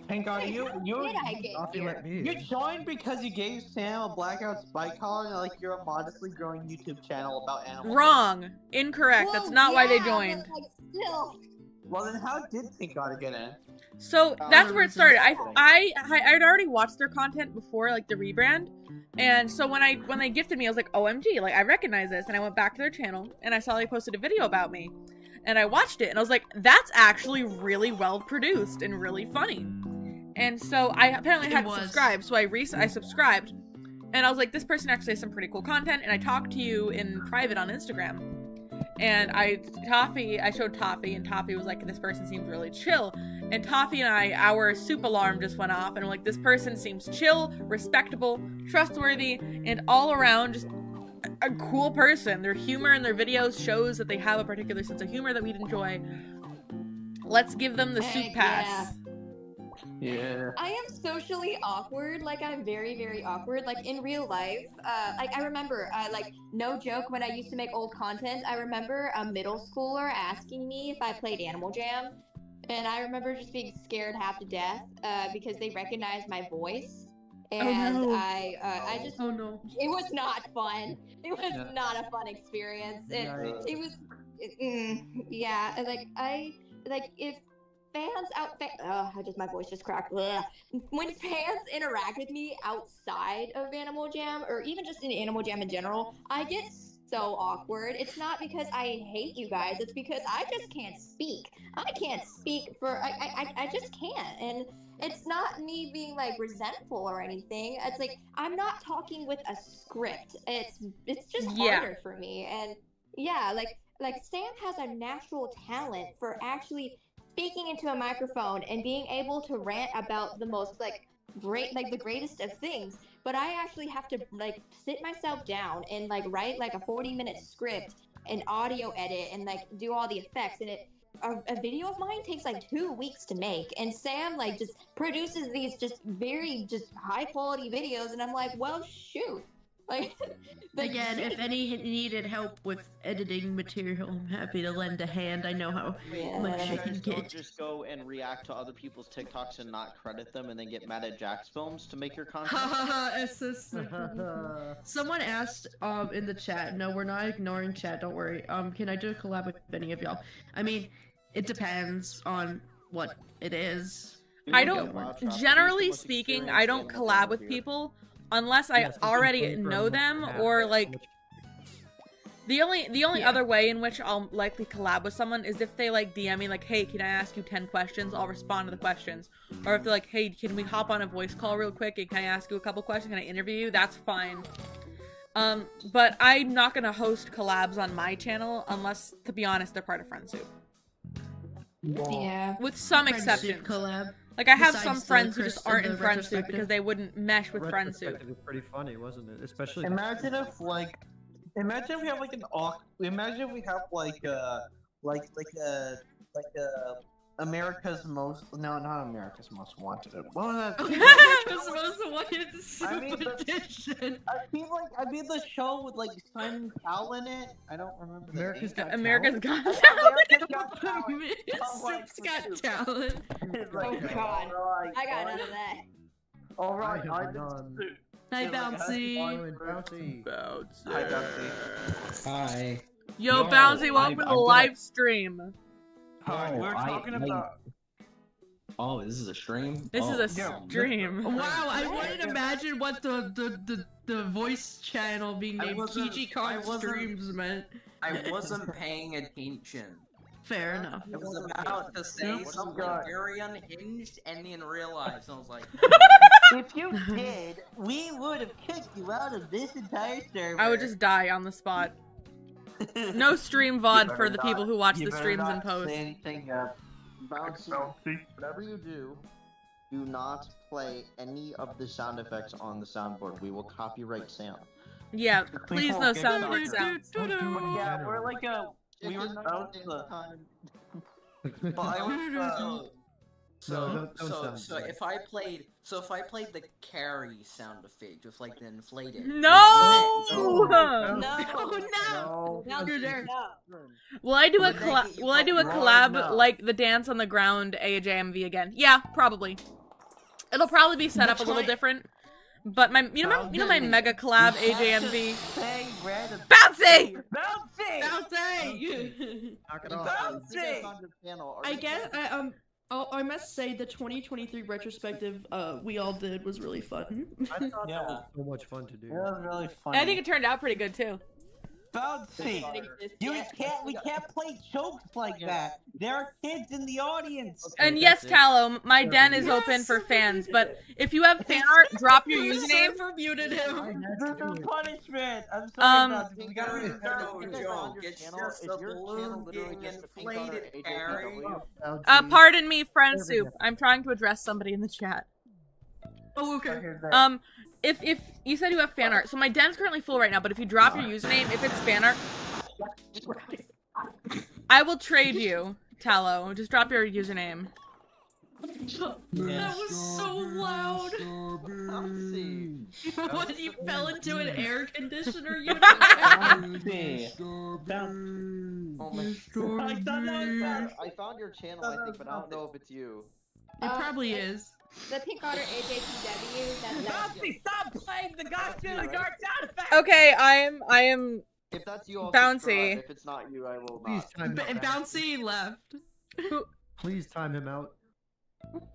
Hey, Carter, you Did I get Coffee here? let me. you joined because you gave Sam a blackout spike collar and like you're a modestly growing YouTube channel about animals. Wrong. Incorrect. That's Well, not why they yeah, joined. but, like, still. Well, then how did Pink Carter get in? So that's where it started. I'd already watched their content before, like the rebrand, and so when they gifted me, I was like, OMG, like I recognize this, and I went back to their channel and I saw they posted a video about me, and I watched it and I was like, that's actually really well produced and really funny, and so I apparently had to subscribe, so I subscribed, and I was like, this person actually has some pretty cool content, and I talked to you in private on Instagram. And I showed Toffee, and Toffee was like, this person seems really chill. And Toffee and I, our Soup alarm just went off, and I'm like, this person seems chill, respectable, trustworthy, and all around just a cool person. Their humor in their videos shows that they have a particular sense of humor that we'd enjoy. Let's give them the Soup pass. Yeah. I am socially awkward. Like, I'm very, very awkward. Like, in real life, like, I remember, like, no joke, when I used to make old content, I remember a middle schooler asking me if I played Animal Jam. And I remember just being scared half to death, because they recognized my voice. And I just, Oh no. it was not fun. It was not a fun experience. It was, yeah, like, if fans my voice just cracked. Ugh. When fans interact with me outside of Animal Jam, or even just in Animal Jam in general, I get so awkward. It's not because I hate you guys, it's because I just can't speak. I can't speak for, I just can't. And it's not me being like resentful or anything. It's like, I'm not talking with a script. It's just harder for me. And yeah, like Sam has a natural talent for actually speaking into a microphone and being able to rant about the most the greatest of things, but I actually have to like sit myself down and like write like a 40-minute script and audio edit and like do all the effects, and a video of mine takes like 2 weeks to make, and Sam like just produces these just very just high quality videos, and I'm like, well, shoot. Like, Again, if any needed help with editing material, I'm happy to lend a hand. I know how much I can Don't get. just go and react to other people's TikToks and not credit them, and then get mad at Jack's films to make your content. Someone asked in the chat. No, we're not ignoring chat. Don't worry. Can I do a collab with any of y'all? I mean, it depends on what it is. I don't, generally speaking, I don't collab with people unless I already know them, or like the only other way in which I'll likely collab with someone is if they like DM me like, hey, can I ask you 10 questions? I'll respond to the questions. Or if they're like, hey, can we hop on a voice call real quick and can I ask you a couple questions? Can I interview you? That's fine. But I'm not gonna host collabs on my channel unless, to be honest, they're part of Friendsoup. Yeah. With some Friendsoup exceptions. collab. Like, I have Besides some the friends who Chris- just aren't the in Friend Soup retrospective. because they wouldn't mesh with Friend Soup. Retrospective was pretty funny, wasn't it? Especially. Imagine if like, imagine if we have like an imagine if we have like America's most not America's most wanted. What was that? America's Most Wanted I mean, edition. I mean the show with like Simon Cowell in it. I don't remember. the America's name. Got America's Talent? Got America's Got Talent. Soup's got talent. Oh god, I got none of that. Alright, I have none. Hi, It's like a Bouncy. Bouncy. Hi, Bouncy. Hi. Yo, No, Bouncy, welcome to the I'm gonna- live stream. Hi, we're talking about. Oh, this is a stream? This Oh, is a yeah. stream. Wow, I wouldn't imagine what the voice channel being I named wasn't- I KijjiKon wasn't- Streams meant. I wasn't paying attention. Fair enough. I was about to say something very unhinged and then realized, I was like, If you did, we would have kicked you out of this entire server. I would just die on the spot. No stream VOD for the people who watch the streams and post. Say anything, Bouncy, whatever you do, do not play any of the sound effects on the soundboard. We will copyright Sam. Yeah, please no get soundboard started. sounds. Yeah, we're like we were about to. But I was. so don't sound if I played the carry sound effect with like the inflated. No! Oh No. no! You're there. Will I do a Would that get you collab No. like the dance on the ground AJMV again? Yeah, probably. It'll probably be set up a little different. But my you know my mega collab AJMV. Say random. Bouncy! Bouncy! Bouncy! Knock it off. Bouncy! On your channel, I guess I must say the 2023 retrospective we all did was really fun. I thought Yeah. that was so much fun to do. It was really funny. I think it turned out pretty good too. Bouncy! We can't play jokes like that. There are kids in the audience. Okay, And yes, that's it. Tallow, my den is open for fans, but if you have fan art, drop your username. Server muted him. This is punishment. I'm sorry, Bouncy. We gotta If restart. it's on your channel, is your channel literally just a pink color inflated carry? AJPW? Pardon me, friend soup. I'm trying to address somebody in the chat. Oh, okay. If you said you have fan art, so my den's currently full right now, but if you drop your username, if it's fan art, I will trade you, Tallow. Just drop your username. That was so loud. Bouncy. What, you fell into an air conditioner unit? Bouncy. Oh my I found your channel, I think, but I don't know if it's you. It probably is. The pink otter AJPW. That's Bouncy, stop playing the goddamn guard sound effect. Okay, I am. If that's you, I'll Bouncy. subscribe. If it's not you, I will Please not. time him out. Bouncy left. Please time him out.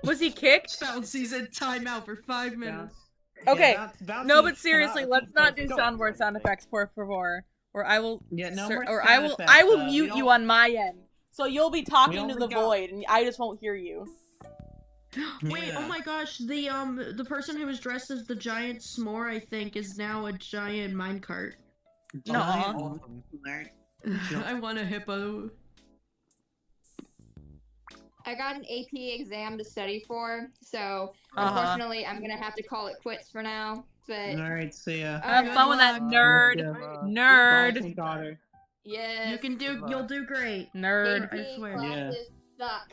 Was he kicked? Bouncy's in timeout for 5 minutes. Okay. No, but seriously, let's not do soundboard sound effects, por favor. Or I will. Yeah, no Sir, more or sound effects, I will we mute you don't- on my end. So you'll be talking to only the got- void, and I just won't hear you. Wait, Yeah. oh my gosh, the person who was dressed as the giant s'more, I think, is now a giant minecart. No. Awesome. I want a hippo. I got an AP exam to study for, so Uh-huh. unfortunately I'm gonna have to call it quits for now. But Alright, see ya. Have Good fun with that, luck. nerd. Nerd. Bouncy daughter. yes, You can do, you'll do great. Nerd. I AP swear. classes suck.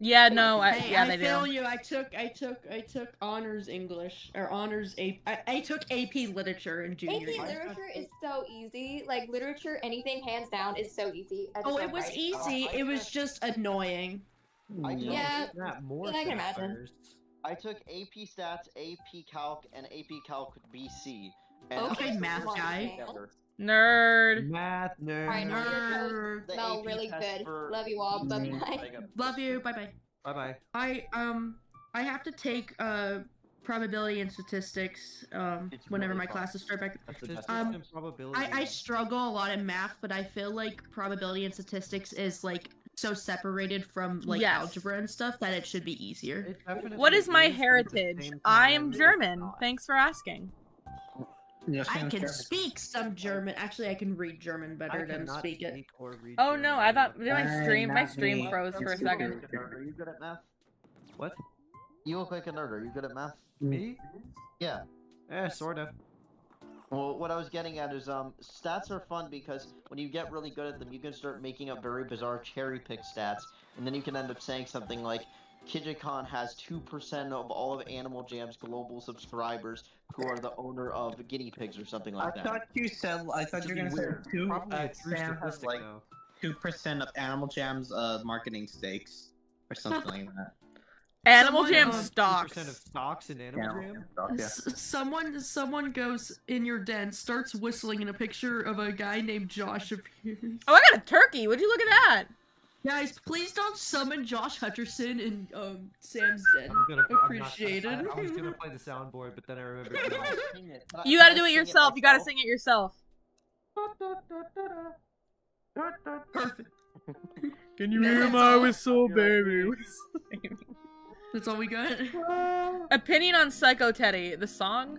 Yeah, no, Hey, yeah, I they feel do. you. I took honors English or honors I took AP literature in junior AP year. literature is so easy. Like literature, anything hands down is so easy. I just Oh, don't it was write. easy. It was just annoying. I took, Yeah. That more I can imagine. first. I took AP Stats, AP Calc, and AP Calc BC. Okay, I math put them guy. together. Nerd. Math nerd. Alright, Nerd. The smell AP really test good. for- Love you all. Bye bye. Like a- Love you. Bye bye. Bye bye. I have to take probability and statistics It's whenever really my fun. classes start back. That's the best. Um, and probability. I struggle a lot in math, but I feel like probability and statistics is like so separated from like Yes. algebra and stuff that it should be easier. It definitely What is my but at the heritage? same I time, am it's German. not. Thanks for asking. I can speak some German. Actually, I can read German I better than cannot speak it. speak or read Oh German. no, I thought my Not stream me. froze for a second. Are you good at math? What? You look like a nerd. Are you good at math? Me? Yeah. Sort of. Well, what I was getting at is, stats are fun because when you get really good at them, you can start making up very bizarre cherry-pick stats, and then you can end up saying something like, KijjiKon has 2% of all of Animal Jam's global subscribers who are the owner of guinea pigs or something like that. I thought you were gonna say Probably a true Sam has statistic, like though. 2% of Animal Jam's marketing stakes or something like that. Animal Someone, Jam 2% stocks. 2% of stocks in Animal Jam? Someone goes in your den, starts whistling, and a picture of a guy named Josh appears. Oh, I got a turkey. Would you look at that? Guys, please don't summon Josh Hutcherson in Sam's den. I'm not gonna- Appreciated. I was gonna play the soundboard, but then I remembered. You gotta do it yourself. You gotta sing it yourself. Perfect. Can you hear my whistle, baby? That's all we got. Opinion on Psycho Teddy, the song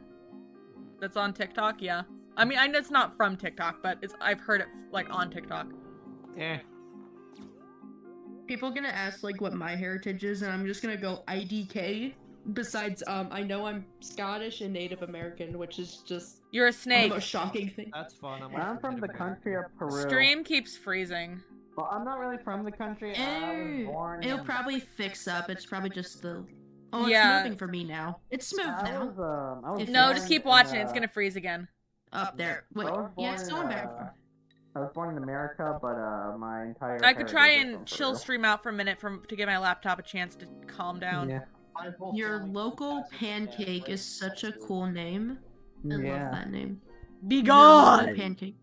that's on TikTok. Yeah, I mean, I know it's not from TikTok, but I've heard it like on TikTok. People gonna ask like what my heritage is, and I'm just gonna go IDK. Besides, I know I'm Scottish and Native American, which is just You're a the snake. most shocking thing. That's fun. I'm from the country of Peru. Stream keeps freezing. Well, I'm not really from the country. I was born. It'll probably fix up. It's probably just the. Oh, it's Yeah. moving for me now. It's smooth I now. was If No, born just keep in, watching. It's gonna freeze again. Up there. Wait, I was yeah, it's born going in, back. I was born in America, but my entire. I could try heritage is and from chill Peru. stream out for a minute to give my laptop a chance to calm down. Yeah. Your local pancake is such a cool name. I love Yeah. that name. Be Your gone! local pancake.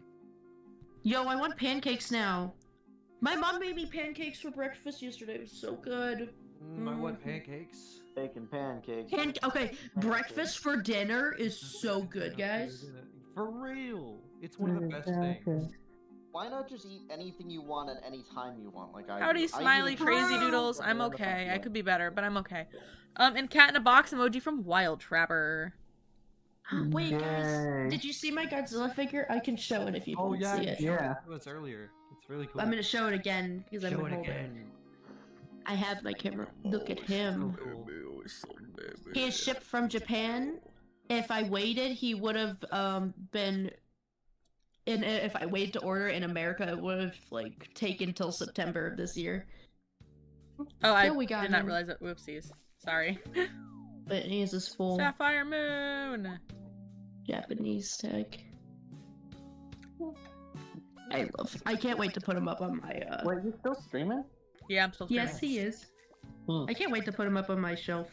Yo, I want pancakes now. My mom made me pancakes for breakfast yesterday. It was so good. I want pancakes. Bacon pancakes. Okay, breakfast for dinner is so good, guys. For real. It's one of the best things. Why not just eat anything you want at any time you want, like I Howdy, do? smiley I eat crazy it doodles. I'm whenever the fuck okay. you I want. could be better, but I'm okay. And cat in a box emoji from Wild Trapper. Wait, Yay. guys, did you see my Godzilla figure? I can show it if you Oh didn't yeah, see it. you showed Yeah. it to us earlier. It's really cool. I'm gonna show it again because I'm Show gonna it hold it. again. I have my camera. Look at him. So cool. He is shipped from Japan. If I waited, he would have been. And if I waited to order in America, it would have like taken till September of this year. Oh, I we got did not him. realize it. Whoopsies. Sorry. But he has this full Sapphire Moon. Japanese tag. I can't wait to put him up on my. Wait, you still streaming? Yeah, I'm still streaming. Yes, he is. Hmm. I can't wait to put him up on my shelf.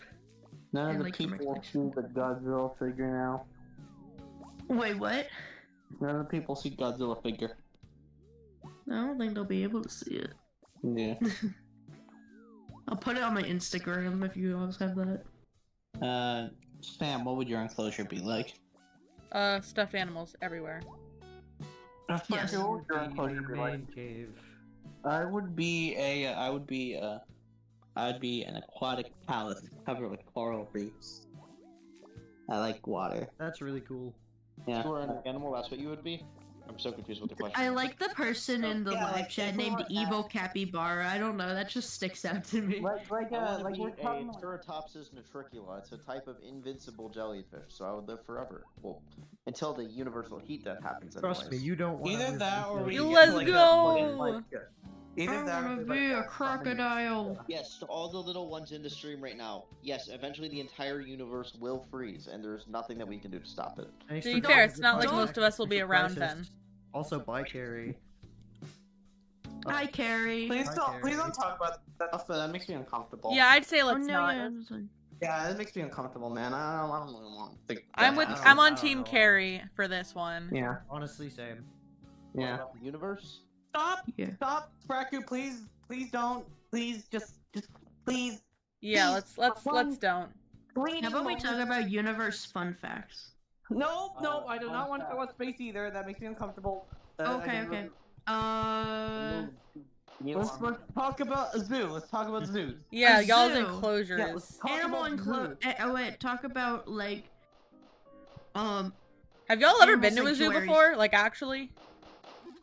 None of And, the like, for my people collection. see the Godzilla figure now. Wait, what? None of the people see Godzilla figure. I don't think they'll be able to see it. Yeah. I'll put it on my Instagram if you guys have that. Sam, what would your enclosure be like? Stuffed animals everywhere. Yes. What would your enclosure be like? Man cave. I would be an aquatic palace covered with coral reefs. I like water. That's really cool. Yeah. If you were an animal, that's what you would be? I'm so confused with the question. I like the person in the Yeah, live like, chat if named we're at- Evil Capybara. I don't know, that just sticks out to me. Like I wanna like be we're a talking about. Ceratopsis nitricula. It's a type of invincible jellyfish, so I would live forever. Well, until the universal heat death happens. Trust me, anyways. you don't want Either that or we Let's get, like, go! Either that I or wanna like, be a crocodile. Yes, to all the little ones in the stream right now. Yes, eventually the entire universe will freeze, and there's nothing that we can do to stop it. Thanks To for be calling fair, it's the not like podcast. most of us will be It's a around crisis. then. Also, bye, Carrie. Hi, Carrie. Please Hi, don't Carrie. talk about that stuff. That makes me uncomfortable. Yeah, I'd say Oh let's no, not. yeah, that's fine. Yeah, it makes me uncomfortable, man. I don't really want to think. I'm that. with. I I'm don't- on I don't Team know. Carrie for this one. Yeah. Honestly, same. What Yeah. about the universe? Stop! Yeah. Stop, Spraku! Please don't! Please, just please, Yeah, let's One- don't. please. How about we talk about universe fun facts? No, I do not want to talk about space either. That makes me uncomfortable. Okay, okay. Let's talk about a zoo. Let's talk about zoos. Yeah, A y'all's zoo. enclosures. Yeah, let's talk Animal about enclosure. zoos. Oh wait, talk about like, Have y'all ever been to Animal a zoo sanctuaries. before? Like actually?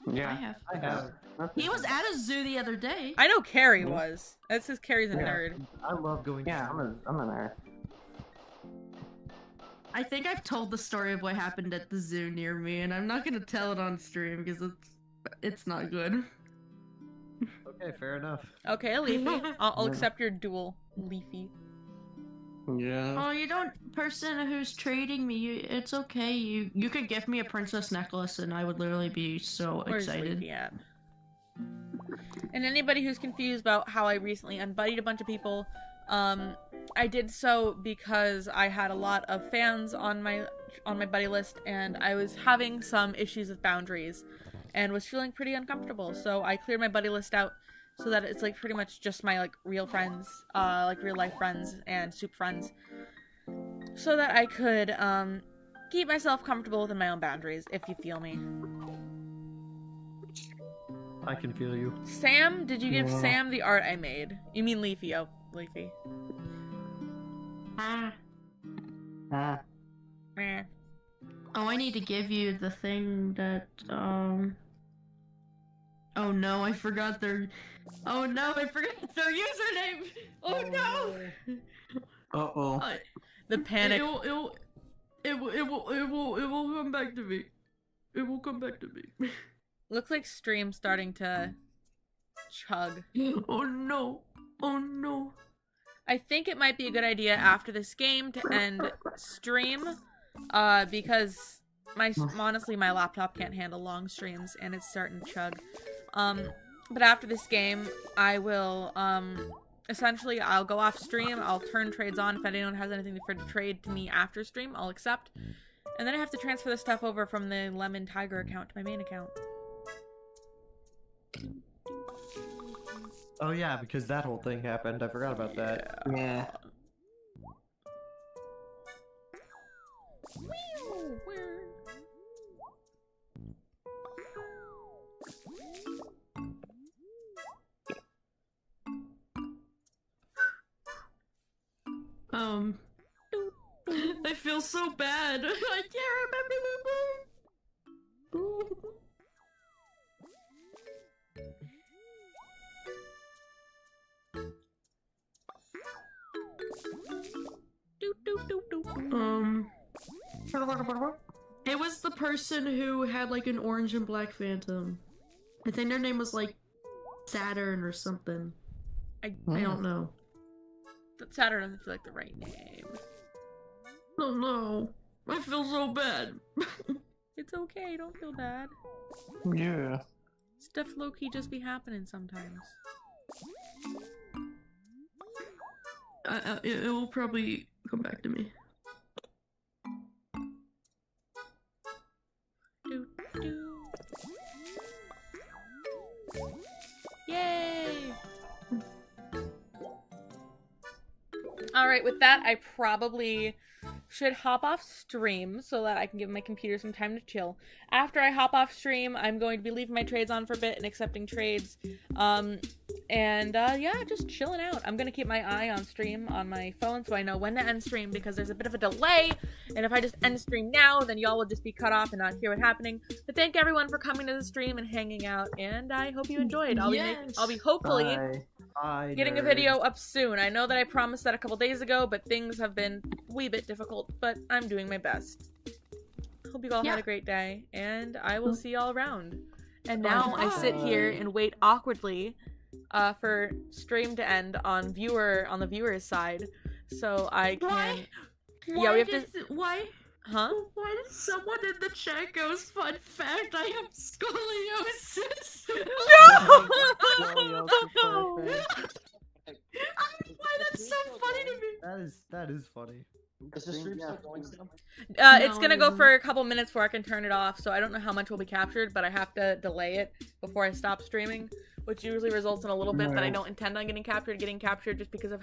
Yeah, I have. That's He was at a zoo the other day. I know Carrie was. That says Carrie's a Yeah. nerd. I love going. Yeah, I'm a nerd. I think I've told the story of what happened at the zoo near me, and I'm not gonna tell it on stream because it's not good. Okay, fair enough. Okay, Leafy. I'll accept your duel, Leafy. Yeah. Oh, you don't, person who's trading me, it's okay. You could gift me a princess necklace, and I would literally be so Where's excited. Leafy at? And anybody who's confused about how I recently unbuddied a bunch of people, I did so because I had a lot of fans on my buddy list, and I was having some issues with boundaries, and was feeling pretty uncomfortable. So I cleared my buddy list out so that it's like pretty much just my like real friends, like real life friends and soup friends, so that I could keep myself comfortable within my own boundaries. If you feel me. I can feel you. Sam, did you give Sam the art I made? You mean Leafy? Oh, Leafy. Ah. Meh. Oh, I need to give you the thing that, Oh no, I forgot their... Oh no, I forgot their username! Oh no! Uh-oh. The panic. It will come back to me. It will come back to me. Looks like stream's starting to chug. Oh no. Oh no. I think it might be a good idea after this game to end stream, because honestly my laptop can't handle long streams and it's starting to chug. But after this game, I will, essentially I'll go off stream, I'll turn trades on. If anyone has anything to trade to me after stream, I'll accept. And then I have to transfer the stuff over from the Lemon Tiger account to my main account. Oh yeah, because that whole thing happened. I forgot about that. Yeah. I feel so bad. I can't remember the name. It was the person who had like an orange and black phantom. I think their name was like Saturn or something. I don't know. Saturn doesn't feel like the right name. Oh no. I feel so bad. It's okay, don't feel bad. Yeah. Stuff low-key just be happening sometimes. It will probably come back to me. Yay! Alright, with that, I probably should hop off stream so that I can give my computer some time to chill. After I hop off stream, I'm going to be leaving my trades on for a bit and accepting trades. Yeah, just chilling out. I'm gonna keep my eye on stream on my phone so I know when to end stream, because there's a bit of a delay, and if I just end stream now, then y'all will just be cut off and not hear what's happening. But thank everyone for coming to the stream and hanging out, and I hope you enjoyed. I'll be hopefully getting a video up soon. I know that I promised that a couple days ago, but things have been a wee bit difficult, but I'm doing my best. Hope you all had a great day, and I will see y'all around. And now I sit here and wait awkwardly for stream to end on the viewer's side, so I can. Yeah, we have to. Why? Huh? Why did someone in the chat goes, fun fact, I have scoliosis? No! Why that's so funny to me? That is funny. Is the stream still going still? It's gonna go for a couple minutes before I can turn it off, so I don't know how much will be captured, but I have to delay it before I stop streaming, which usually results in a little bit that I don't intend on getting captured just because of